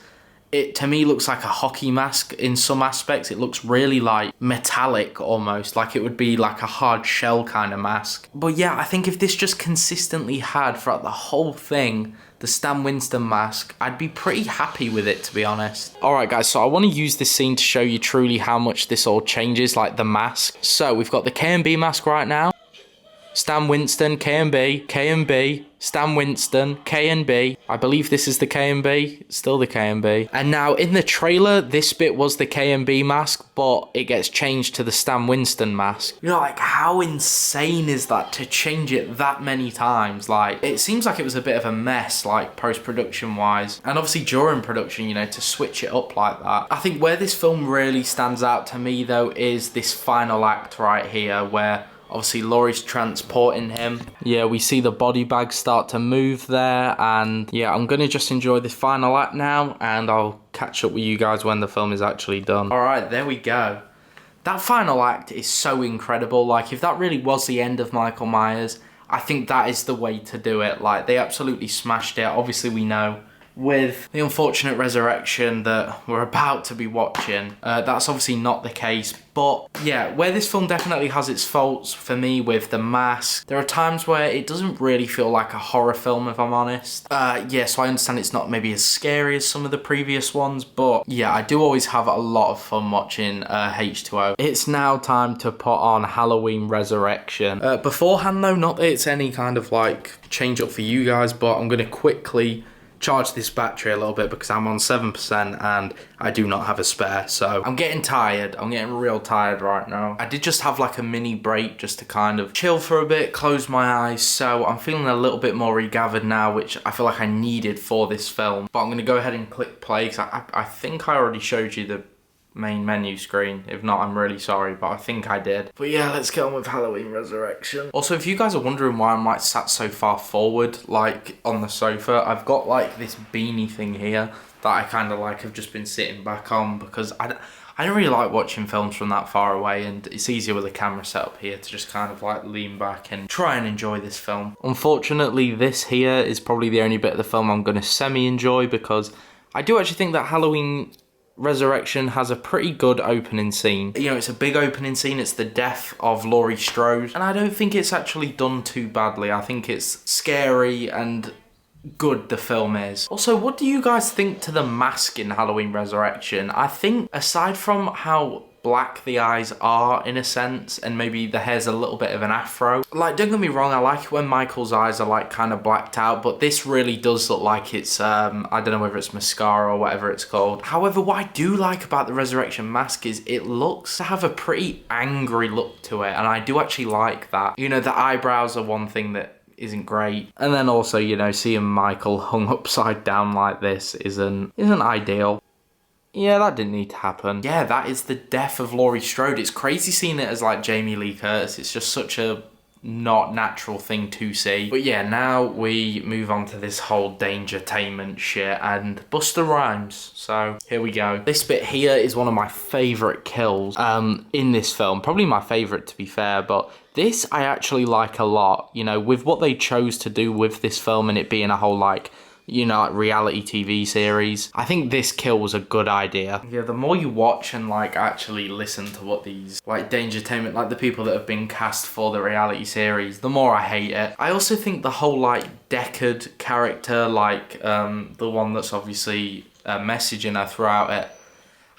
Speaker 1: it to me looks like a hockey mask in some aspects. It looks really like metallic almost, like it would be like a hard shell kind of mask. But yeah, I think if this just consistently had throughout the whole thing the Stan Winston mask, I'd be pretty happy with it, to be honest. Alright guys, so I want to use this scene to show you truly how much this all changes, like the mask. So we've got the KNB mask right now. Stan Winston, KNB, Stan Winston, KNB. I believe this is the KNB, still the KNB. And now in the trailer, this bit was the KNB mask, but it gets changed to the Stan Winston mask. You know, like, how insane is that to change it that many times? Like, it seems like it was a bit of a mess, like, post-production wise. And obviously during production, you know, to switch it up like that. I think where this film really stands out to me, though, is this final act right here, where obviously Laurie's transporting him. Yeah, we see the body bag start to move there, and yeah, I'm gonna just enjoy this final act now, and I'll catch up with you guys when the film is actually done. Alright, there we go. That final act is so incredible. Like, if that really was the end of Michael Myers, I think that is the way to do it. Like, they absolutely smashed it. Obviously, we know with the unfortunate resurrection that we're about to be watching, that's obviously not the case. But yeah, where this film definitely has its faults for me with the mask, there are times where it doesn't really feel like a horror film, if I'm honest. Yeah, so I understand it's not maybe as scary as some of the previous ones, but yeah, I do always have a lot of fun watching H2O. It's now time to put on Halloween Resurrection. Beforehand though, not that it's any kind of like change up for you guys, but I'm gonna quickly charge this battery a little bit because I'm on 7% and I do not have a spare, so I'm getting tired. I'm getting real tired right now. I did just have like a mini break just to kind of chill for a bit, close my eyes, so I'm feeling a little bit more regathered now, which I feel like I needed for this film. But I'm gonna go ahead and click play because I think I already showed you the main menu screen. If not, I'm really sorry, but I think I did. But yeah, let's get on with Halloween Resurrection. Also, if you guys are wondering why I'm like sat so far forward, like on the sofa, I've got like this beanie thing here that I kind of like have just been sitting back on because I don't really like watching films from that far away, and it's easier with a camera set up here to just kind of like lean back and try and enjoy this film. Unfortunately, this here is probably the only bit of the film I'm going to semi-enjoy because I do actually think that Halloween Resurrection has a pretty good opening scene. You know, it's a big opening scene. It's the death of Laurie Strode, and I don't think it's actually done too badly. I think it's scary and good, the film is. Also, what do you guys think to the mask in Halloween Resurrection? I think aside from how black the eyes are in a sense, and maybe the hair's a little bit of an afro, like, don't get me wrong, I like it when Michael's eyes are like kind of blacked out, but this really does look like it's I don't know whether it's mascara or whatever it's called. However, what I do like about the Resurrection mask is it looks to have a pretty angry look to it, and I do actually like that. You know, the eyebrows are one thing that isn't great. And then also, you know, seeing Michael hung upside down like this isn't ideal. Yeah, that didn't need to happen. Yeah, that is the death of Laurie Strode. It's crazy seeing it as like Jamie Lee Curtis. It's just such a not natural thing to see. But yeah, now we move on to this whole Dangertainment shit and Busta Rhymes. So here we go. This bit here is one of my favourite kills in this film. Probably my favourite, to be fair, but this I actually like a lot. You know, with what they chose to do with this film and it being a whole like, you know, like reality TV series. I think this kill was a good idea. Yeah, the more you watch and like actually listen to what these like Dangertainment, like the people that have been cast for the reality series, the more I hate it. I also think the whole like Deckard character, like the one that's obviously messaging her throughout it,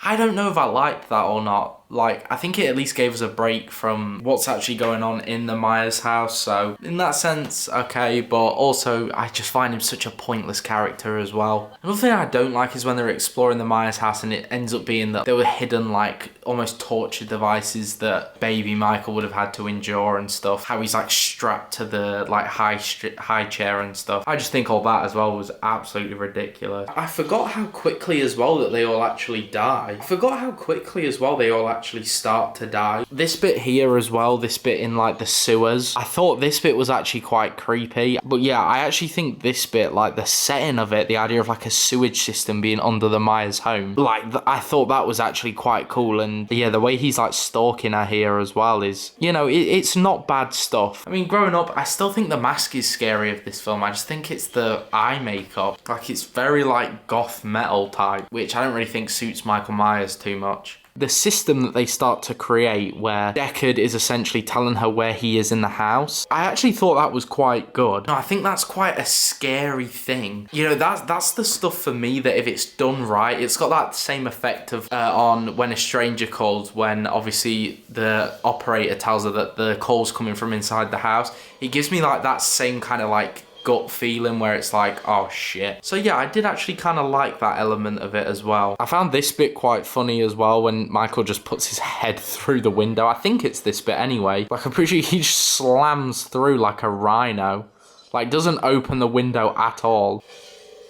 Speaker 1: I don't know if I liked that or not. Like, I think it at least gave us a break from what's actually going on in the Myers house. So, in that sense, okay. But also, I just find him such a pointless character as well. Another thing I don't like is when they're exploring the Myers house and it ends up being that there were hidden, like, almost torture devices that baby Michael would have had to endure and stuff. How he's, like, strapped to the, like, high chair and stuff. I just think all that as well was absolutely ridiculous. I forgot how quickly as well that they all actually die. I forgot how quickly as well they all actually start to die. This bit here as well, this bit in like the sewers, I thought this bit was actually quite creepy. But yeah, I actually think this bit, like the setting of it, the idea of like a sewage system being under the Myers home, like I thought that was actually quite cool. And yeah, the way he's like stalking her here as well is, you know, it's not bad stuff. I mean, growing up, I still think the mask is scary of this film. I just think it's the eye makeup. Like, it's very like goth metal type, which I don't really think suits Michael Myers too much. The system that they start to create where Deckard is essentially telling her where he is in the house, I actually thought that was quite good. No, I think that's quite a scary thing. You know, that's the stuff for me that if it's done right, it's got that same effect of on When a Stranger Calls, when obviously the operator tells her that the call's coming from inside the house. It gives me like that same kind of like gut feeling where it's like, oh shit. So yeah, I did actually kind of like that element of it as well. I found this bit quite funny as well when Michael just puts his head through the window. I think it's this bit anyway. Like, I'm pretty sure he just slams through like a rhino. Like, doesn't open the window at all.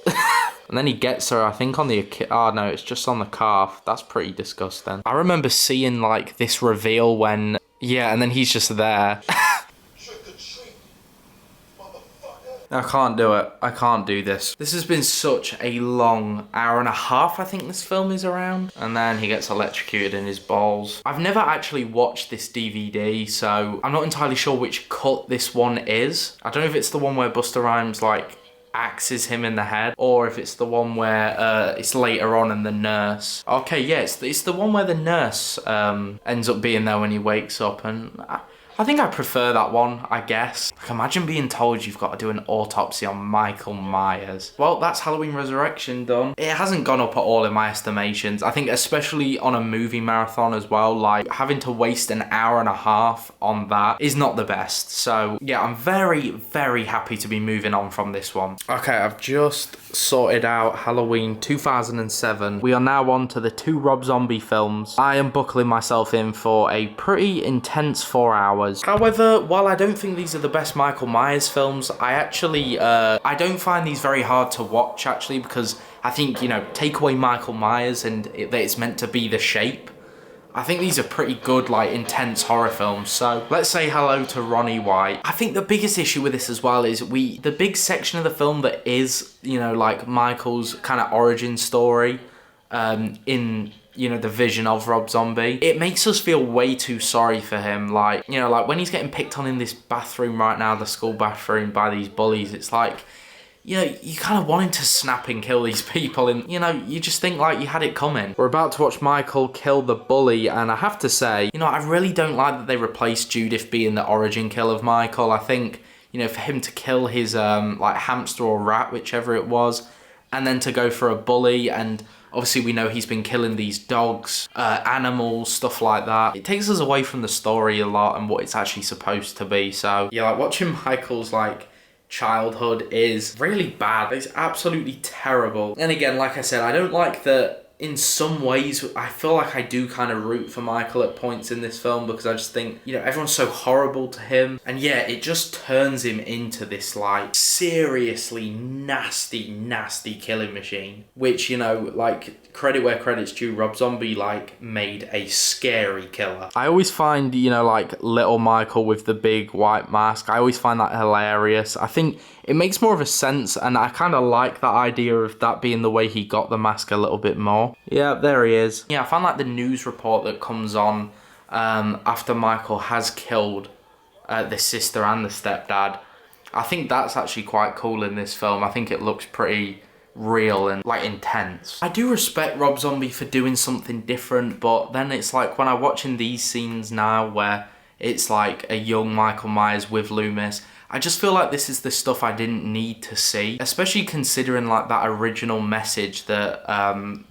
Speaker 1: And then he gets her, I think, on the... Oh, no, it's just on the calf. That's pretty disgusting. I remember seeing, like, this reveal when... Yeah, and then he's just there. I can't do it. I can't do this. This has been such a long hour and a half, I think this film is around. And then he gets electrocuted in his balls. I've never actually watched this DVD, so I'm not entirely sure which cut this one is. I don't know if it's the one where Busta Rhymes, like, axes him in the head, or if it's the one where it's later on and the nurse... Okay, yeah, it's the one where the nurse ends up being there when he wakes up, and... I think I prefer that one, I guess. Like, imagine being told you've got to do an autopsy on Michael Myers. Well, that's Halloween Resurrection done. It hasn't gone up at all in my estimations. I think especially on a movie marathon as well, like having to waste an hour and a half on that is not the best. So yeah, I'm very, very happy to be moving on from this one. Okay, I've just sorted out Halloween 2007. We are now on to the 2 Rob Zombie films. I am buckling myself in for a pretty intense 4 hours. However, while I don't think these are the best Michael Myers films, I actually, I don't find these very hard to watch, actually, because I think, you know, take away Michael Myers and that it's meant to be The Shape. I think these are pretty good, like, intense horror films. So let's say hello to Ronnie White. I think the biggest issue with this as well is the big section of the film that is, you know, like Michael's kind of origin story in... you know, the vision of Rob Zombie, it makes us feel way too sorry for him. Like, you know, like when he's getting picked on in this bathroom right now, the school bathroom, by these bullies, it's like, you know, you kind of want him to snap and kill these people, and, you know, you just think like you had it coming. We're about to watch Michael kill the bully, and I have to say, you know, I really don't like that they replaced Judith being the origin kill of Michael. I think, you know, for him to kill his, like, hamster or rat, whichever it was, and then to go for a bully, and... obviously, we know he's been killing these dogs, animals, stuff like that. It takes us away from the story a lot and what it's actually supposed to be. So, yeah, like, watching Michael's, like, childhood is really bad. It's absolutely terrible. And again, like I said, I don't like that in some ways, I feel like I do kind of root for Michael at points in this film, because I just think, you know, everyone's so horrible to him. And yeah, it just turns him into this, like, seriously nasty killing machine. Which, you know, like, credit where credit's due, Rob Zombie, like, made a scary killer. I always find, you know, like, little Michael with the big white mask, I always find that hilarious. I think it makes more of a sense, and I kind of like that idea of that being the way he got the mask a little bit more. Yeah, there he is. Yeah, I found like the news report that comes on after Michael has killed the sister and the stepdad. I think that's actually quite cool in this film. I think it looks pretty real and like intense. I do respect Rob Zombie for doing something different, but then it's like when I'm watching these scenes now where it's like a young Michael Myers with Loomis, I just feel like this is the stuff I didn't need to see, especially considering like that original message that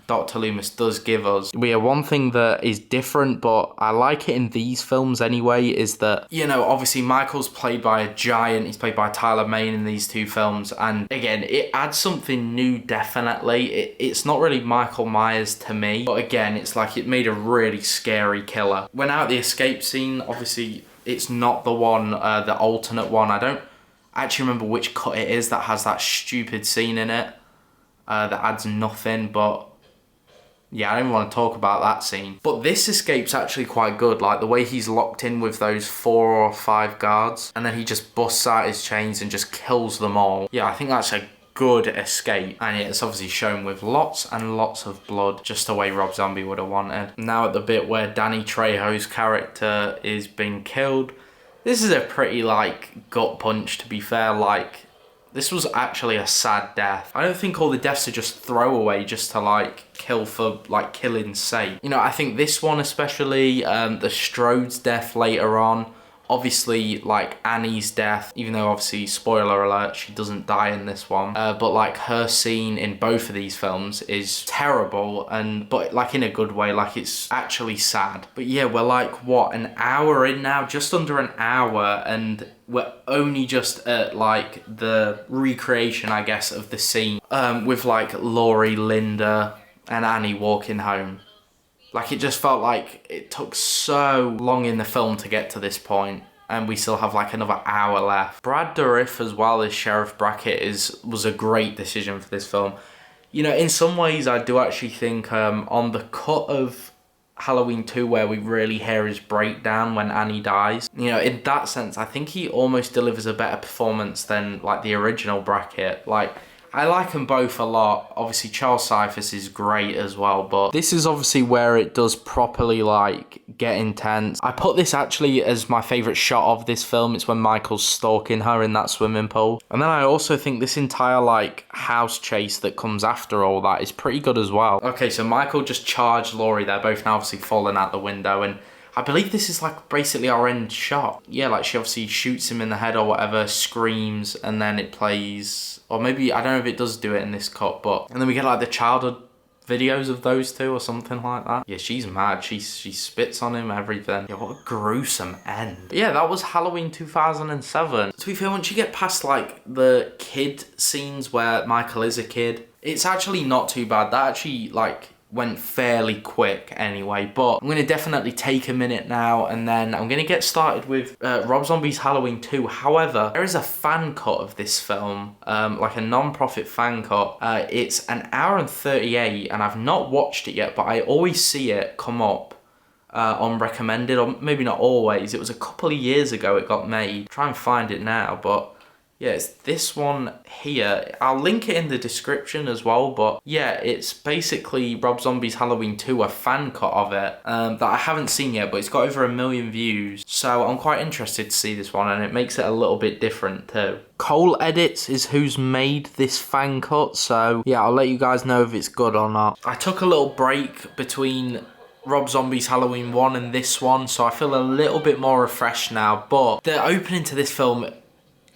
Speaker 1: Dr. Loomis does give us. Yeah, one thing that is different, but I like it in these films anyway, is that, you know, obviously Michael's played by a giant, he's played by Tyler Mane in these two films, and again, it adds something new, definitely. It's not really Michael Myers to me, but again, it's like it made a really scary killer. When out the escape scene, obviously, it's not the one, the alternate one. I don't actually remember which cut it is that has that stupid scene in it that adds nothing, but yeah, I don't even want to talk about that scene. But this escape's actually quite good, like the way he's locked in with those 4 or 5 guards, and then he just busts out his chains and just kills them all. Yeah, I think that's a good escape, and it's obviously shown with lots and lots of blood, just the way Rob Zombie would have wanted. Now at the bit where Danny Trejo's character is being killed, this is a pretty like gut punch, to be fair. Like, this was actually a sad death. I don't think all the deaths are just throwaway just to like kill for like killing's sake. You know, I think this one especially, the Strode's death later on, obviously, like, Annie's death, even though, obviously, spoiler alert, she doesn't die in this one. But, like, her scene in both of these films is terrible, but, like, in a good way. Like, it's actually sad. But, yeah, we're, like, what, an hour in now? Just under an hour, and we're only just at, like, the recreation, I guess, of the scene. With, like, Laurie, Linda, and Annie walking home. Like, it just felt like it took so long in the film to get to this point, and we still have like another hour left. Brad Dourif as well as Sheriff Brackett was a great decision for this film. You know, in some ways I do actually think on the cut of Halloween 2 where we really hear his breakdown when Annie dies, you know, in that sense I think he almost delivers a better performance than like the original Brackett. Like, I like them both a lot. Obviously, Charles Cyphers is great as well, but this is obviously where it does properly, like, get intense. I put this actually as my favourite shot of this film. It's when Michael's stalking her in that swimming pool. And then I also think this entire, like, house chase that comes after all that is pretty good as well. Okay, so Michael just charged Laurie. They're both now obviously falling out the window, and I believe this is like basically our end shot. Yeah, like she obviously shoots him in the head or whatever, screams, and then it plays, or maybe, I don't know if it does do it in this cut, but, and then we get like the childhood videos of those two or something like that. Yeah, she's mad. She spits on him, everything. Yeah, what a gruesome end. But yeah, that was Halloween 2007. To be fair, once you get past like the kid scenes where Michael is a kid, it's actually not too bad. That actually like went fairly quick anyway, but I'm going to definitely take a minute now, and then I'm going to get started with Rob Zombie's Halloween 2. However, there is a fan cut of this film, like a non-profit fan cut. It's an hour and 38, and I've not watched it yet, but I always see it come up on recommended, or maybe not always. It was a couple of years ago it got made. Try and find it now, but yeah, it's this one here. I'll link it in the description as well, but yeah, it's basically Rob Zombie's Halloween 2, a fan cut of it, that I haven't seen yet, but it's got over 1 million views. So I'm quite interested to see this one, and it makes it a little bit different too. Cole Edits is who's made this fan cut, so yeah, I'll let you guys know if it's good or not. I took a little break between Rob Zombie's Halloween 1 and this one, so I feel a little bit more refreshed now, but the opening to this film,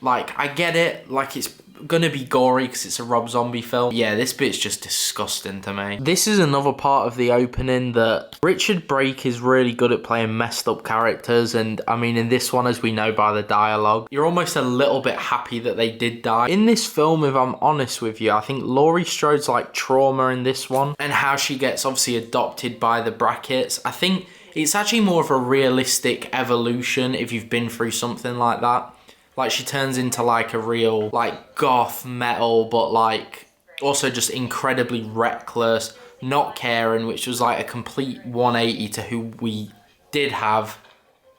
Speaker 1: like, I get it, like, it's gonna be gory because it's a Rob Zombie film. Yeah, this bit's just disgusting to me. This is another part of the opening that Richard Brake is really good at playing messed up characters, and I mean in this one, as we know by the dialogue, you're almost a little bit happy that they did die. In this film, if I'm honest with you, I think Laurie Strode's like trauma in this one, and how she gets obviously adopted by the Brackets. I think it's actually more of a realistic evolution if you've been through something like that. Like, she turns into like a real like goth metal, but like also just incredibly reckless, not caring, which was like a complete 180 to who we did have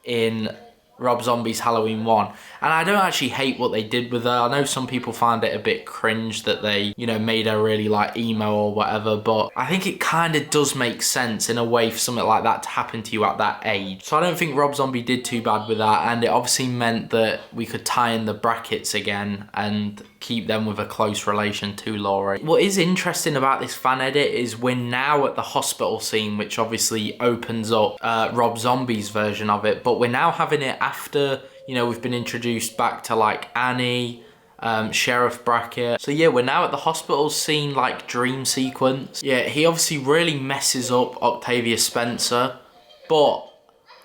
Speaker 1: in Rob Zombie's Halloween 1. And I don't actually hate what they did with her. I know some people find it a bit cringe that they, you know, made her really like emo or whatever, but I think it kind of does make sense in a way for something like that to happen to you at that age. So I don't think Rob Zombie did too bad with that, and it obviously meant that we could tie in the Brackets again and keep them with a close relation to Laurie. What is interesting about this fan edit is we're now at the hospital scene, which obviously opens up Rob Zombie's version of it, but we're now having it after, you know, we've been introduced back to like Annie, Sheriff Brackett. So yeah, we're now at the hospital scene, like dream sequence. Yeah, he obviously really messes up Octavia Spencer, but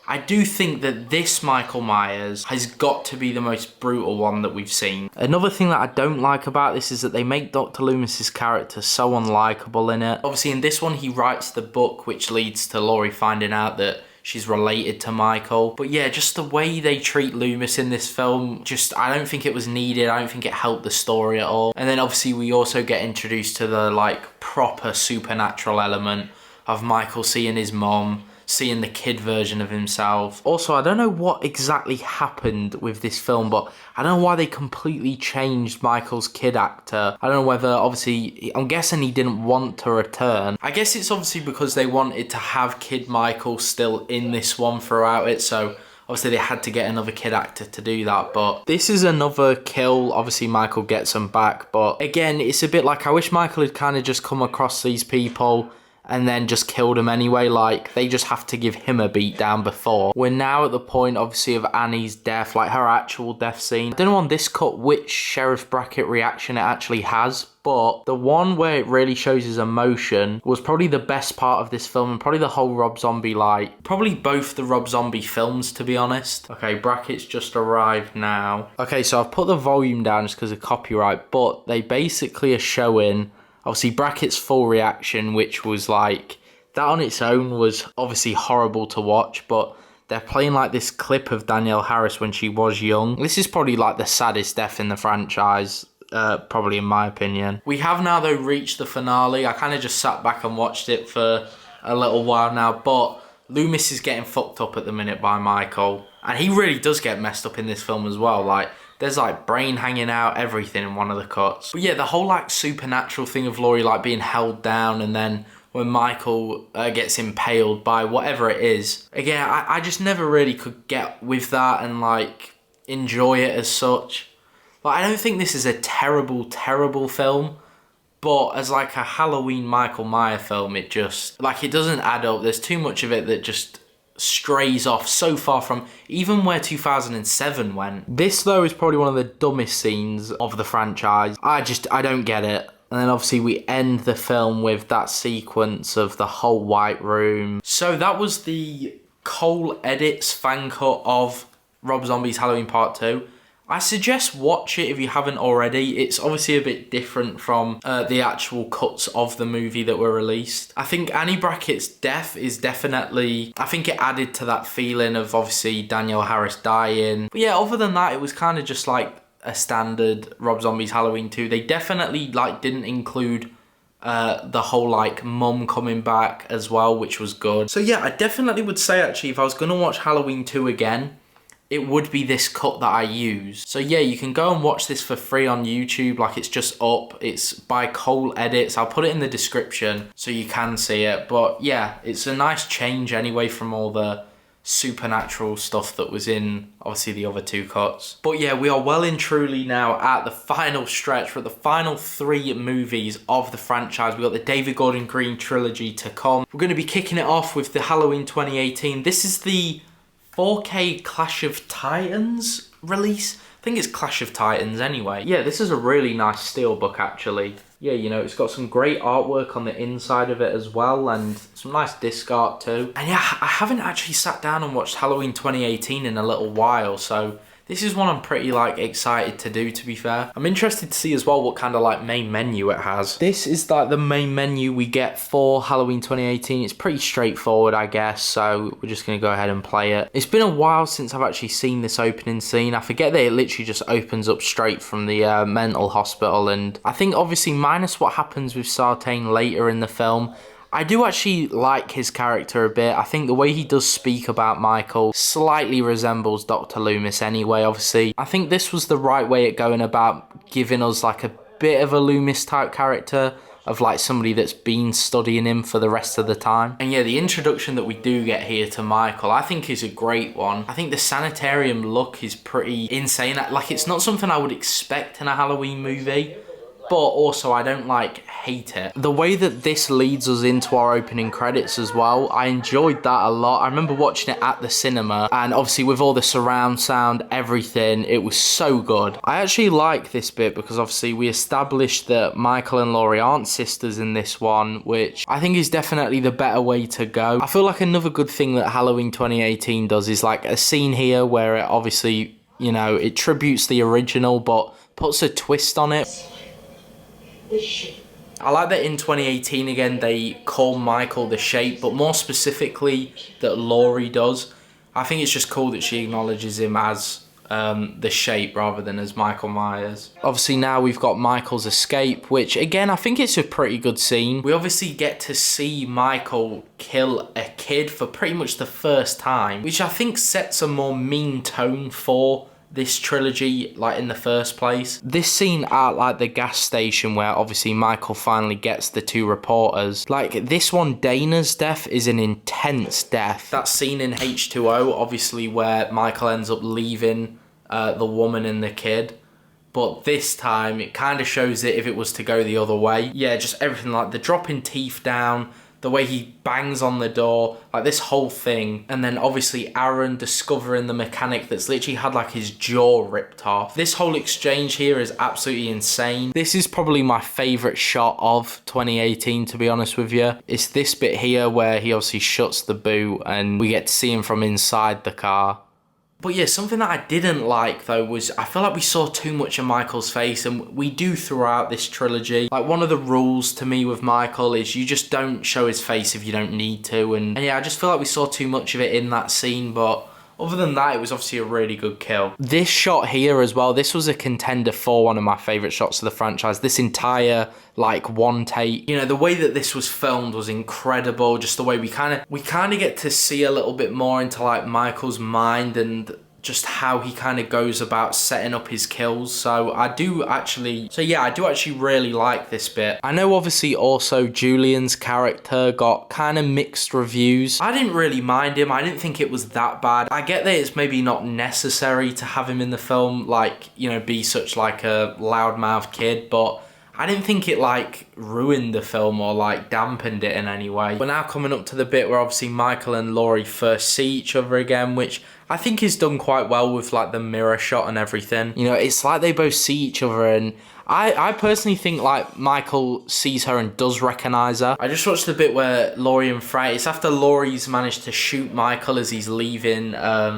Speaker 1: I do think that this Michael Myers has got to be the most brutal one that we've seen. Another thing that I don't like about this is that they make Dr. Loomis's character so unlikable in it. Obviously in this one he writes the book, which leads to Laurie finding out that she's related to Michael. But yeah, just the way they treat Loomis in this film, just, I don't think it was needed. I don't think it helped the story at all. And then obviously we also get introduced to the like proper supernatural element of Michael seeing his mom, seeing the kid version of himself. Also, I don't know what exactly happened with this film, but I don't know why they completely changed Michael's kid actor. I don't know whether, obviously, I'm guessing he didn't want to return. I guess it's obviously because they wanted to have Kid Michael still in this one throughout it, so obviously they had to get another kid actor to do that. But this is another kill. Obviously Michael gets him back, but again, it's a bit like, I wish Michael had kind of just come across these people and then just killed him anyway. Like, they just have to give him a beat down before. We're now at the point, obviously, of Annie's death, like her actual death scene. I don't know on this cut which Sheriff Brackett reaction it actually has, but the one where it really shows his emotion was probably the best part of this film, and probably the whole Rob Zombie, like, probably both the Rob Zombie films, to be honest. Okay, Brackett's just arrived now. Okay, so I've put the volume down just because of copyright, but they basically are showing obviously Brackett's full reaction, which was like, that on its own was obviously horrible to watch, but they're playing like this clip of Danielle Harris when she was young. This is probably like the saddest death in the franchise, probably in my opinion. We have now though reached the finale. I kind of just sat back and watched it for a little while now, but Loomis is getting fucked up at the minute by Michael, and he really does get messed up in this film as well. Like, there's like brain hanging out, everything in one of the cuts. But yeah, the whole like supernatural thing of Laurie like being held down, and then when Michael gets impaled by whatever it is. Again, I just never really could get with that and like enjoy it as such. Like, I don't think this is a terrible, terrible film, but as like a Halloween Michael Myers film, it just, like, it doesn't add up. There's too much of it that just strays off so far from even where 2007 went. This though is probably one of the dumbest scenes of the franchise. I don't get it. And then obviously we end the film with that sequence of the whole White Room. So that was the Cole Edits fan cut of Rob Zombie's Halloween Part 2. I suggest watch it if you haven't already. It's obviously a bit different from the actual cuts of the movie that were released. I think Annie Brackett's death is definitely, I think it added to that feeling of obviously Danielle Harris dying. But yeah, other than that, it was kind of just like a standard Rob Zombie's Halloween 2. They definitely like didn't include the whole like mum coming back as well, which was good. So yeah, I definitely would say actually if I was going to watch Halloween 2 again, it would be this cut that I use. So yeah, you can go and watch this for free on YouTube. Like, it's just up. It's by Cole Edits. I'll put it in the description so you can see it. But yeah, it's a nice change anyway from all the supernatural stuff that was in obviously the other two cuts. But yeah, we are well and truly now at the final stretch. We're at the final 3 movies of the franchise. We got the David Gordon Green trilogy to come. We're going to be kicking it off with the Halloween 2018. This is the 4K Clash of Titans release. I think it's Clash of Titans anyway. Yeah, this is a really nice steelbook actually. Yeah, you know, it's got some great artwork on the inside of it as well, and some nice disc art too. And yeah, I haven't actually sat down and watched Halloween 2018 in a little while, so this is one I'm pretty like excited to do, to be fair. I'm interested to see as well what kind of like main menu it has. This is like the main menu we get for Halloween 2018. It's pretty straightforward, I guess, so we're just gonna go ahead and play it. It's been a while since I've actually seen this opening scene. I forget that it literally just opens up straight from the mental hospital, and I think obviously minus what happens with Sartain later in the film, I do actually like his character a bit. I think the way he does speak about Michael slightly resembles Dr. Loomis anyway, obviously. I think this was the right way of going about giving us like a bit of a Loomis type character, of like somebody that's been studying him for the rest of the time. And yeah, the introduction that we do get here to Michael, I think is a great one. I think the sanitarium look is pretty insane. Like, it's not something I would expect in a Halloween movie, but also I don't like hate it. The way that this leads us into our opening credits as well, I enjoyed that a lot. I remember watching it at the cinema, and obviously with all the surround sound, everything, it was so good. I actually like this bit because obviously we established that Michael and Laurie aren't sisters in this one, which I think is definitely the better way to go. I feel like another good thing that Halloween 2018 does is like a scene here where it obviously, you know, it tributes the original but puts a twist on it. I like that in 2018 again they call Michael the Shape, but more specifically that Laurie does. I think it's just cool that she acknowledges him as the Shape rather than as Michael Myers. Obviously now we've got Michael's escape, which again I think it's a pretty good scene. We obviously get to see Michael kill a kid for pretty much the first time, which I think sets a more mean tone for this trilogy, like in the first place. This scene at like the gas station where obviously Michael finally gets the two reporters, like this one, Dana's death is an intense death. That scene in H2O, obviously where Michael ends up leaving the woman and the kid, but this time it kind of shows it if it was to go the other way. Yeah, just everything, like the dropping teeth down, the way he bangs on the door, like this whole thing. And then obviously Aaron discovering the mechanic that's literally had like his jaw ripped off. This whole exchange here is absolutely insane. This is probably my favourite shot of 2018, to be honest with you. It's this bit here where he obviously shuts the boot and we get to see him from inside the car. But yeah, something that I didn't like though was I feel like we saw too much of Michael's face, and we do throughout this trilogy. Like one of the rules to me with Michael is you just don't show his face if you don't need to, and yeah, I just feel like we saw too much of it in that scene, but other than that, it was obviously a really good kill. This shot here as well, this was a contender for one of my favourite shots of the franchise. This entire, like, one take. You know, the way that this was filmed was incredible. Just the way we kind of get to see a little bit more into, like, Michael's mind and just how he kind of goes about setting up his kills. So I do actually really like this bit. I know obviously also Julian's character got kind of mixed reviews. I didn't really mind him. I didn't think it was that bad. I get that it's maybe not necessary to have him in the film, like, you know, be such like a loudmouth kid, but I didn't think it like ruined the film or like dampened it in any way. We're now coming up to the bit where obviously Michael and Laurie first see each other again, which I think is done quite well with like the mirror shot and everything. You know, it's like they both see each other, and I personally think like Michael sees her and does recognise her. I just watched the bit where Laurie and Frank, it's after Laurie's managed to shoot Michael as he's leaving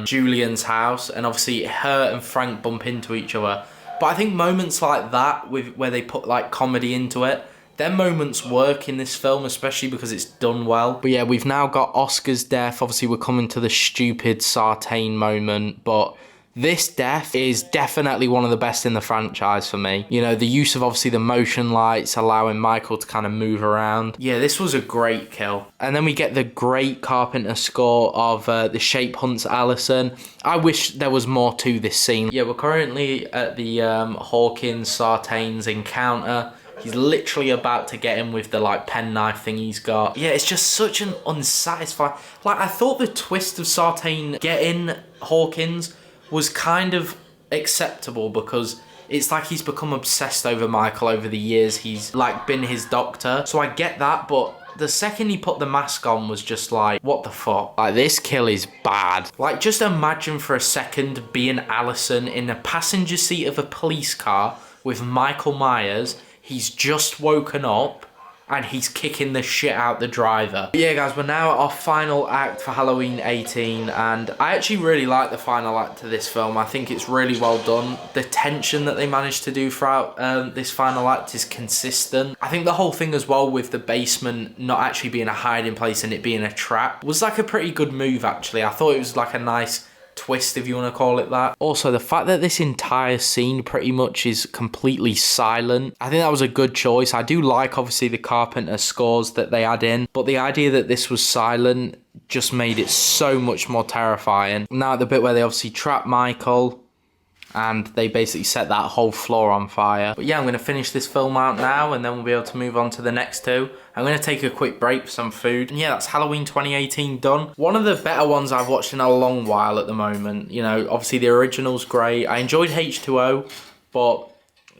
Speaker 1: Julian's house, and obviously her and Frank bump into each other. But I think moments like that, where they put like comedy into it, them moments work in this film, especially because it's done well. But yeah, we've now got Oscar's death. Obviously, we're coming to the stupid Sartain moment, but this death is definitely one of the best in the franchise for me. You know, the use of obviously the motion lights, allowing Michael to kind of move around. Yeah, this was a great kill. And then we get the great Carpenter score of The Shape Hunts Allison. I wish there was more to this scene. Yeah, we're currently at the Hawkins-Sartain's encounter. He's literally about to get him with the like penknife thing he's got. Yeah, it's just such an unsatisfying... Like, I thought the twist of Sartain getting Hawkins was kind of acceptable because it's like he's become obsessed over Michael over the years. He's like been his doctor. So I get that, but The second he put the mask on was just like, what the fuck? Like, this kill is bad. Like, just imagine for a second being Allison in the passenger seat of a police car with Michael Myers. He's just woken up and he's kicking the shit out the driver. But yeah, guys, we're now at our final act for Halloween 18, and I actually really like the final act to this film. I think it's really well done. The tension that they managed to do throughout this final act is consistent. I think the whole thing as well with the basement not actually being a hiding place and it being a trap was like a pretty good move, actually. I thought it was like a nice twist, if you want to call it that. Also, the fact that this entire scene pretty much is completely silent, I think that was a good choice. I do like, obviously, the Carpenter scores that they add in, but the idea that this was silent just made it so much more terrifying. Now, at the bit where they obviously trap Michael, and they basically set that whole floor on fire. But yeah, I'm going to finish this film out now, and then we'll be able to move on to the next two. I'm going to take a quick break for some food. And yeah, that's Halloween 2018 done. One of the better ones I've watched in a long while at the moment. You know, obviously the original's great. I enjoyed H2O, but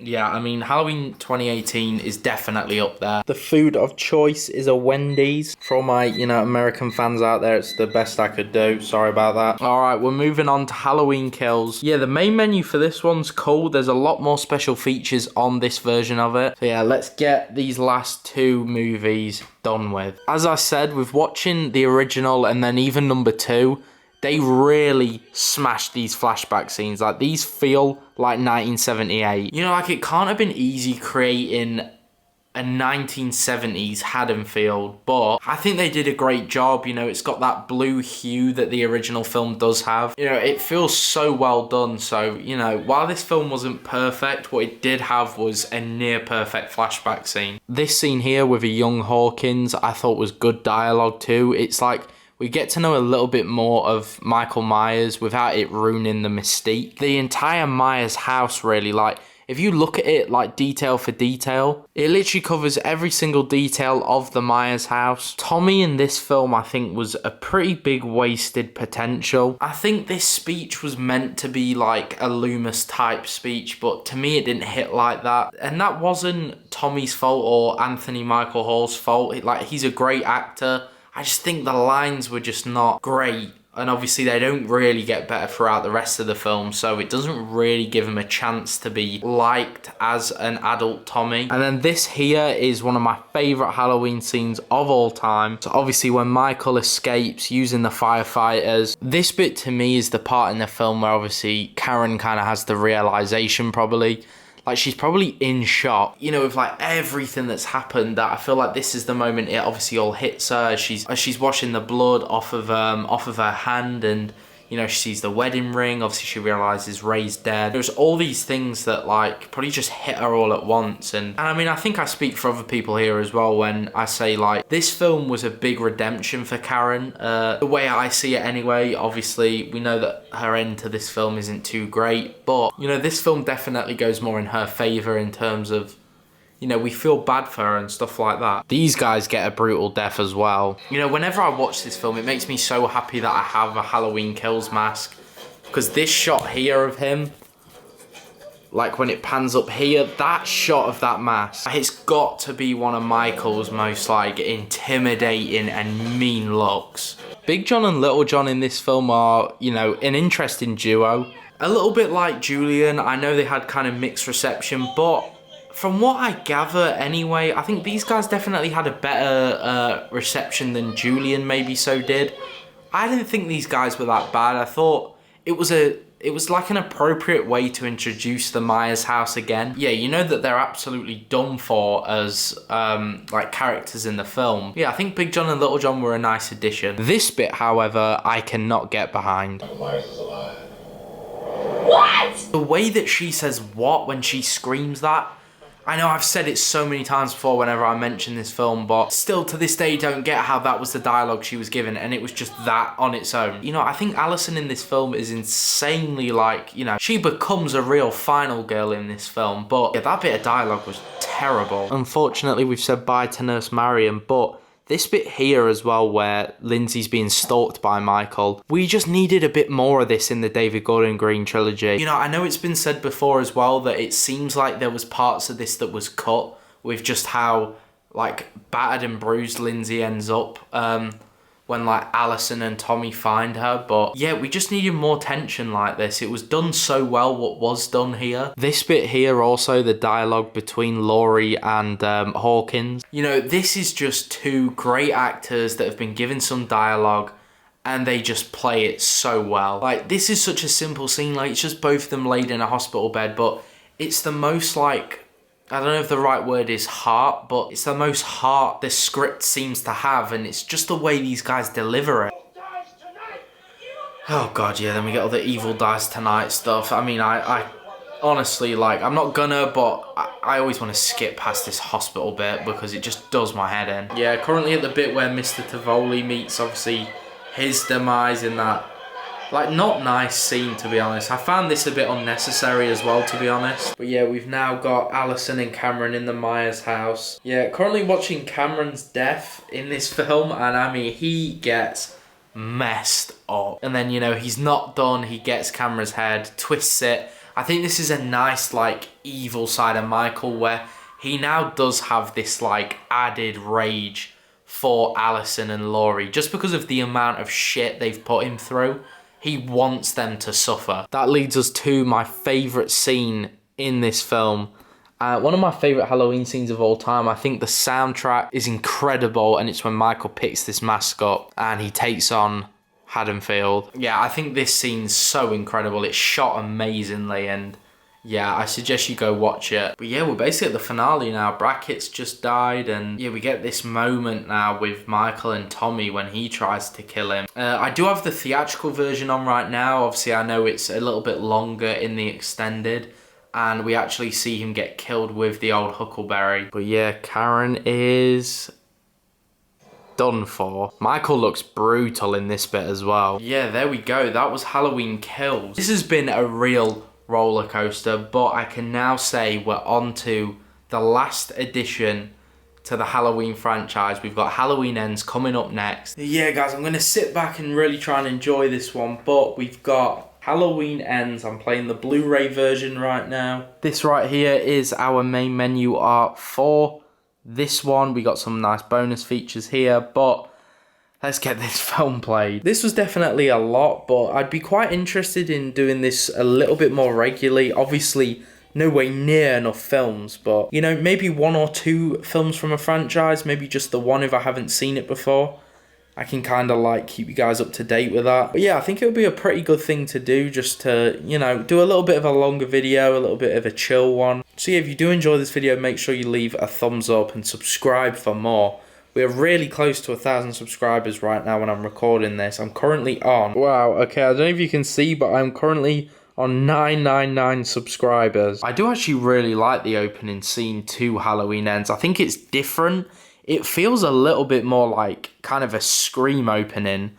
Speaker 1: yeah, I mean, Halloween 2018 is definitely up there. The food of choice is a Wendy's. For all my, you know, American fans out there, it's the best I could do. Sorry about that. All right, we're moving on to Halloween Kills. Yeah, the main menu for this one's cool. There's a lot more special features on this version of it. So yeah, let's get these last two movies done with. As I said, with watching the original and then even number 2, they really smashed these flashback scenes. Like, these feel like 1978. You know, like, it can't have been easy creating a 1970s Haddonfield, but I think they did a great job. You know, it's got that blue hue that the original film does have. You know, it feels so well done. So, you know, while this film wasn't perfect, what it did have was a near perfect flashback scene. This scene here with a young Hawkins, I thought was good dialogue too. It's like, we get to know a little bit more of Michael Myers without it ruining the mystique. The entire Myers house, really, like, if you look at it, like, detail for detail, it literally covers every single detail of the Myers house. Tommy in this film, I think, was a pretty big wasted potential. I think this speech was meant to be, like, a Loomis type speech, but to me, it didn't hit like that. And that wasn't Tommy's fault or Anthony Michael Hall's fault. Like, he's a great actor. I just think the lines were just not great. And obviously they don't really get better throughout the rest of the film, so it doesn't really give him a chance to be liked as an adult Tommy. And then this here is one of my favourite Halloween scenes of all time. So obviously when Michael escapes using the firefighters, this bit to me is the part in the film where obviously Karen kind of has the realisation probably. Like, she's probably in shock, you know, with like everything that's happened, that I feel like this is the moment it obviously all hits her as she's washing the blood off of her hand, and you know, she sees the wedding ring. Obviously she realizes Ray's dead. There's all these things that like probably just hit her all at once, and I mean, I think I speak for other people here as well when I say like this film was a big redemption for Karen, the way I see it anyway. Obviously we know that her end to this film isn't too great, but you know, this film definitely goes more in her favor in terms of, you know, we feel bad for her and stuff like that. These guys get a brutal death as well. You know, whenever I watch this film, it makes me so happy that I have a Halloween Kills mask, because this shot here of him, like when it pans up here, that shot of that mask, it's got to be one of Michael's most like intimidating and mean looks. Big John and Little John in this film are, you know, an interesting duo. A little bit like Julian. I know they had kind of mixed reception, but from what I gather anyway, I think these guys definitely had a better reception than Julian maybe so did. I didn't think these guys were that bad. I thought it was like an appropriate way to introduce the Myers house again. Yeah, you know that they're absolutely done for as like characters in the film. Yeah, I think Big John and Little John were a nice addition. This bit, however, I cannot get behind.
Speaker 2: Myers is alive.
Speaker 1: What? The way that she says what when she screams that, I know I've said it so many times before whenever I mention this film, but still to this day don't get how that was the dialogue she was given and it was just that on its own. You know, I think Allison in this film is insanely like, you know, she becomes a real final girl in this film, but yeah, that bit of dialogue was terrible. Unfortunately, we've said bye to Nurse Marion, but this bit here as well where Lindsay's being stalked by Michael, we just needed a bit more of this in the David Gordon Green trilogy. You know, I know it's been said before as well that it seems like there was parts of this that was cut with just how like battered and bruised Lindsay ends up when like Alison and Tommy find her. But yeah, we just needed more tension like this. It was done so well what was done here. This bit here also, the dialogue between Laurie and Hawkins. You know, this is just two great actors that have been given some dialogue and they just play it so well. Like, this is such a simple scene. Like, it's just both of them laid in a hospital bed, but it's the most like, I don't know if the right word is heart, but it's the most heart this script seems to have, and it's just the way these guys deliver it. Oh god, yeah, then we get all the evil dies tonight stuff. I mean, I honestly, like, I'm not gonna, but I always want to skip past this hospital bit because it just does my head in. Yeah, currently at the bit where Mr. Tivoli meets, obviously, his demise in that, like, not nice scene, to be honest. I found this a bit unnecessary as well, to be honest. But yeah, we've now got Alison and Cameron in the Myers house. Yeah, currently watching Cameron's death in this film, and I mean, he gets messed up. And then, you know, he's not done. He gets Cameron's head, twists it. I think this is a nice, like, evil side of Michael where he now does have this, like, added rage for Alison and Laurie just because of the amount of shit they've put him through. He wants them to suffer. That leads us to my favourite scene in this film. One of my favourite Halloween scenes of all time. I think the soundtrack is incredible, and it's when Michael picks this mask up and he takes on Haddonfield. Yeah, I think this scene's so incredible. It's shot amazingly, and yeah, I suggest you go watch it. But yeah, we're basically at the finale now. Brackett's just died, and yeah, we get this moment now with Michael and Tommy when he tries to kill him. I do have the theatrical version on right now. Obviously, I know it's a little bit longer in the extended, and we actually see him get killed with the old Huckleberry. But yeah, Karen is done for. Michael looks brutal in this bit as well. Yeah, there we go. That was Halloween Kills. This has been a real roller coaster, but I can now say we're on to the last addition to the Halloween franchise. We've got Halloween Ends coming up next. Yeah, guys, I'm going to sit back and really try and enjoy this one, but we've got Halloween Ends. I'm playing the Blu-ray version right now. This right here is our main menu art for this one. We got some nice bonus features here, but let's get this film played. This was definitely a lot, but I'd be quite interested in doing this a little bit more regularly. Obviously, no way near enough films, but, you know, maybe one or two films from a franchise, maybe just the one if I haven't seen it before. I can kind of, like, keep you guys up to date with that. But yeah, I think it would be a pretty good thing to do, just to, you know, do a little bit of a longer video, a little bit of a chill one. So yeah, if you do enjoy this video, make sure you leave a thumbs up and subscribe for more. We're really close to 1,000 subscribers right now when I'm recording this. I'm currently on... Wow, okay, I don't know if you can see, but I'm currently on 999 subscribers. I do actually really like the opening scene to Halloween Ends. I think it's different. It feels a little bit more like kind of a Scream opening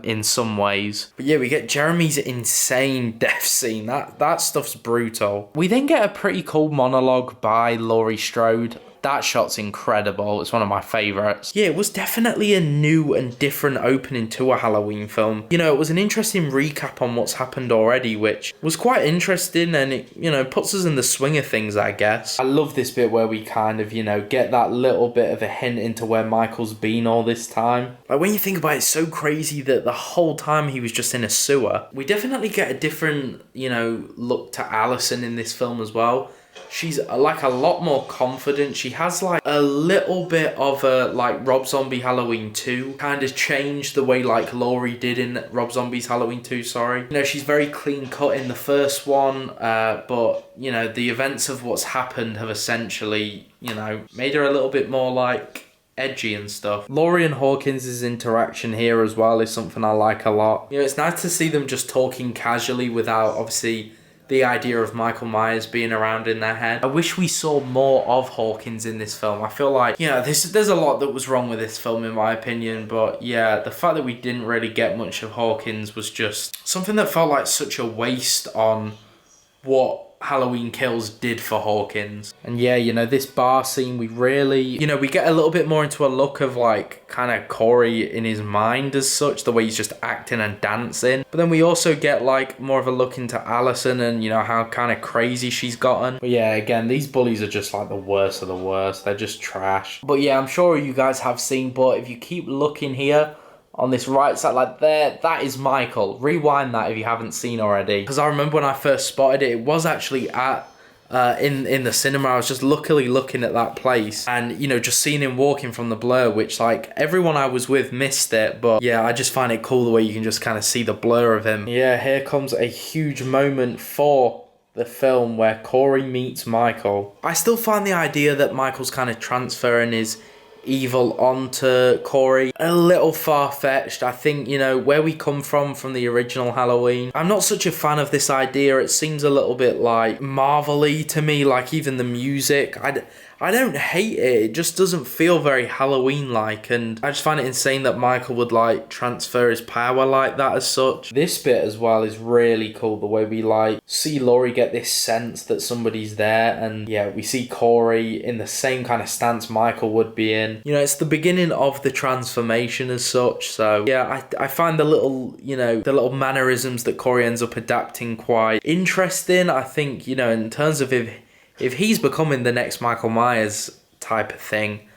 Speaker 1: in some ways. But yeah, we get Jeremy's insane death scene. That stuff's brutal. We then get a pretty cool monologue by Laurie Strode. That shot's incredible. It's one of my favourites. Yeah, it was definitely a new and different opening to a Halloween film. You know, it was an interesting recap on what's happened already, which was quite interesting, and it, you know, puts us in the swing of things, I guess. I love this bit where we kind of, you know, get that little bit of a hint into where Michael's been all this time. Like, when you think about it, it's so crazy that the whole time he was just in a sewer. We definitely get a different, you know, look to Alison in this film as well. She's like a lot more confident. She has like a little bit of a like Rob Zombie Halloween 2 kind of changed the way like Laurie did in Rob Zombie's Halloween 2, sorry. You know, she's very clean cut in the first one, but you know, the events of what's happened have essentially, you know, made her a little bit more like edgy and stuff. Laurie and Hawkins' interaction here as well is something I like a lot. You know, it's nice to see them just talking casually without obviously the idea of Michael Myers being around in their head. I wish we saw more of Hawkins in this film. I feel like, you know, there's a lot that was wrong with this film in my opinion, but yeah, the fact that we didn't really get much of Hawkins was just something that felt like such a waste on what Halloween Kills did for Hawkins. And yeah, you know, this bar scene, we really, you know, we get a little bit more into a look of like kind of Corey in his mind as such, the way he's just acting and dancing. But then we also get like more of a look into Allison and, you know, how kind of crazy she's gotten. But yeah, again, these bullies are just like the worst of the worst. They're just trash. But yeah, I'm sure you guys have seen, but if you keep looking here, on this right side, like there, that is Michael. Rewind that if you haven't seen already. Because I remember when I first spotted it, it was actually at in the cinema. I was just luckily looking at that place, and you know, just seeing him walking from the blur, which like everyone I was with missed it. But yeah, I just find it cool the way you can just kind of see the blur of him. Yeah, here comes a huge moment for the film where Corey meets Michael. I still find the idea that Michael's kind of transferring his evil onto Corey a little far-fetched. I think, you know, where we come from the original Halloween, I'm not such a fan of this idea. It seems a little bit like Marvel-y to me, like even the music. I don't hate it, it just doesn't feel very Halloween-like, and I just find it insane that Michael would like transfer his power like that as such. This bit as well is really cool, the way we like see Laurie get this sense that somebody's there, and yeah, we see Corey in the same kind of stance Michael would be in. You know, it's the beginning of the transformation as such, so yeah, I find the little, you know, the little mannerisms that Corey ends up adapting quite interesting. I think, you know, in terms of if he's becoming the next Michael Myers type of thing,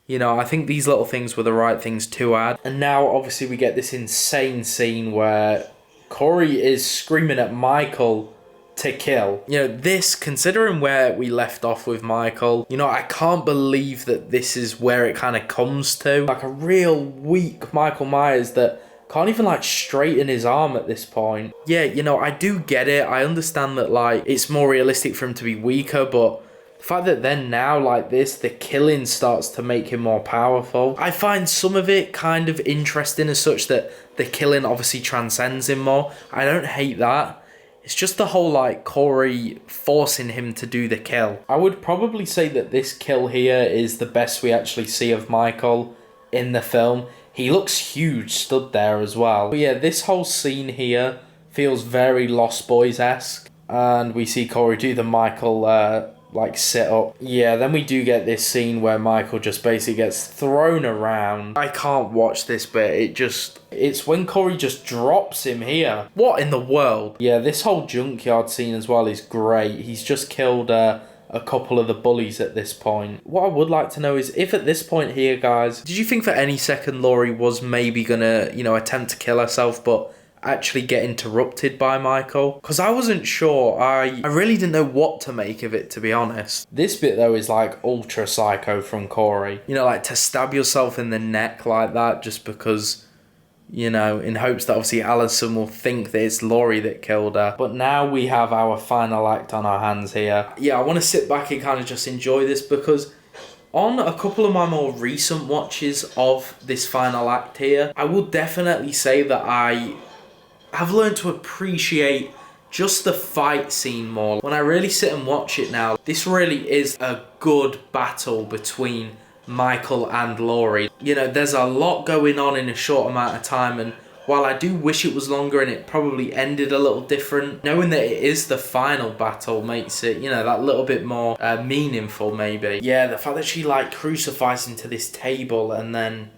Speaker 1: you know, I think these little things were the right things to add. And now, obviously, we get this insane scene where Corey is screaming at Michael to kill. You know, this, considering where we left off with Michael, you know, I can't believe that this is where it kind of comes to. Like a real weak Michael Myers that can't even like straighten his arm at this point. Yeah, you know, I do get it. I understand that like it's more realistic for him to be weaker, but the fact that then now like this, the killing starts to make him more powerful. I find some of it kind of interesting as such that the killing obviously transcends him more. I don't hate that. It's just the whole like Corey forcing him to do the kill. I would probably say that this kill here is the best we actually see of Michael in the film. He looks huge stood there as well. But yeah, this whole scene here feels very Lost Boys-esque. And we see Corey do the Michael, like, sit-up. Yeah, then we do get this scene where Michael just basically gets thrown around. I can't watch this bit. It's when Corey just drops him here. What in the world? Yeah, this whole junkyard scene as well is great. He's just killed a couple of the bullies at this point. What I would like to know is if at this point here, guys, did you think for any second Laurie was maybe gonna, you know, attempt to kill herself but actually get interrupted by Michael? Because I wasn't sure. I really didn't know what to make of it, to be honest. This bit though is like ultra psycho from Corey. You know, like to stab yourself in the neck like that just because, you know, in hopes that obviously Allison will think that it's Laurie that killed her. But now we have our final act on our hands here. Yeah, I want to sit back and kind of just enjoy this because on a couple of my more recent watches of this final act here, I will definitely say that I have learned to appreciate just the fight scene more. When I really sit and watch it now, this really is a good battle between Michael and Laurie. You know, there's a lot going on in a short amount of time, and while I do wish it was longer and it probably ended a little different, knowing that it is the final battle makes it, you know, that little bit more meaningful maybe. Yeah, the fact that she like crucifies him to this table and then,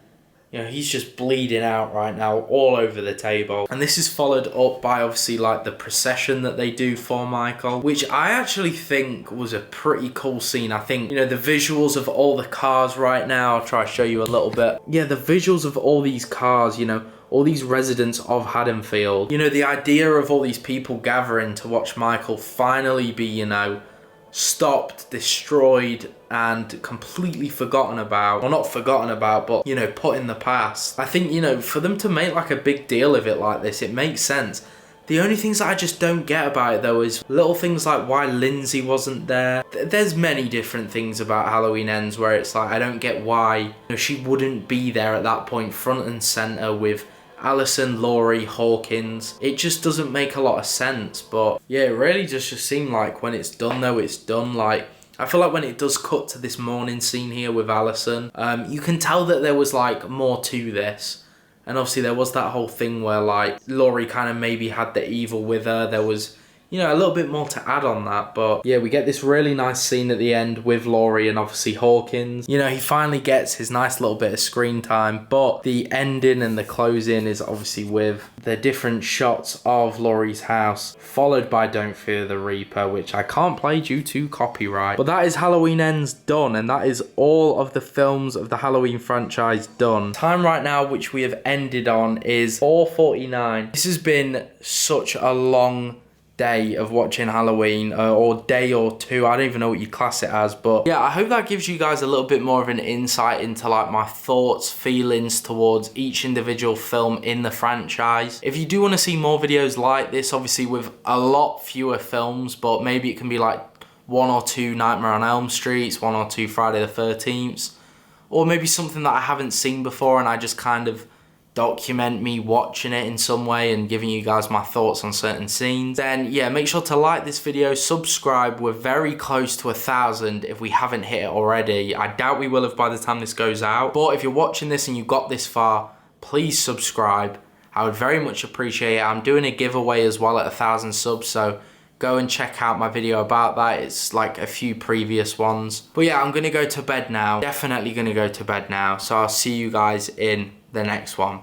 Speaker 1: you know, he's just bleeding out right now all over the table. And this is followed up by obviously like the procession that they do for Michael, which I actually think was a pretty cool scene. I think, you know, the visuals of all the cars right now, I'll try to show you a little bit. Yeah, the visuals of all these cars, you know, all these residents of Haddonfield. You know, the idea of all these people gathering to watch Michael finally be, you know, stopped, destroyed, and completely forgotten about. Well, not forgotten about, but, you know, put in the past. I think, you know, for them to make like a big deal of it like this, it makes sense. The only things that I just don't get about it though is little things like why Lindsay wasn't there. There's many different things about Halloween Ends where it's like I don't get why, you know, she wouldn't be there at that point front and center with Allison, Laurie, Hawkins. It just doesn't make a lot of sense. But yeah, it really just seemed like when it's done though, it's done. Like I feel like when it does cut to this morning scene here with Allison, you can tell that there was like more to this. And obviously there was that whole thing where like Laurie kind of maybe had the evil with her. There was, you know, a little bit more to add on that. But yeah, we get this really nice scene at the end with Laurie and obviously Hawkins. You know, he finally gets his nice little bit of screen time, but the ending and the closing is obviously with the different shots of Laurie's house, followed by Don't Fear the Reaper, which I can't play due to copyright. But that is Halloween Ends done, and that is all of the films of the Halloween franchise done. Time right now which we have ended on is 4:49. This has been such a long day of watching Halloween, or day or two, I don't even know what you class it as, but yeah, I hope that gives you guys a little bit more of an insight into like my thoughts, feelings towards each individual film in the franchise. If you do want to see more videos like this, obviously with a lot fewer films, but maybe it can be like 1 or 2 Nightmare on Elm Streets, 1 or 2 Friday the 13th, or maybe something that I haven't seen before and I just kind of document me watching it in some way and giving you guys my thoughts on certain scenes, then yeah, make sure to like this video, subscribe. We're very close to 1,000 if we haven't hit it already. I doubt we will have by the time this goes out, but if you're watching this and you got this far, please subscribe. I would very much appreciate it. I'm doing a giveaway as well at 1,000 subs, so go and check out my video about that. It's like a few previous ones. But yeah, I'm gonna go to bed now. Definitely gonna go to bed now. So I'll see you guys in the next one.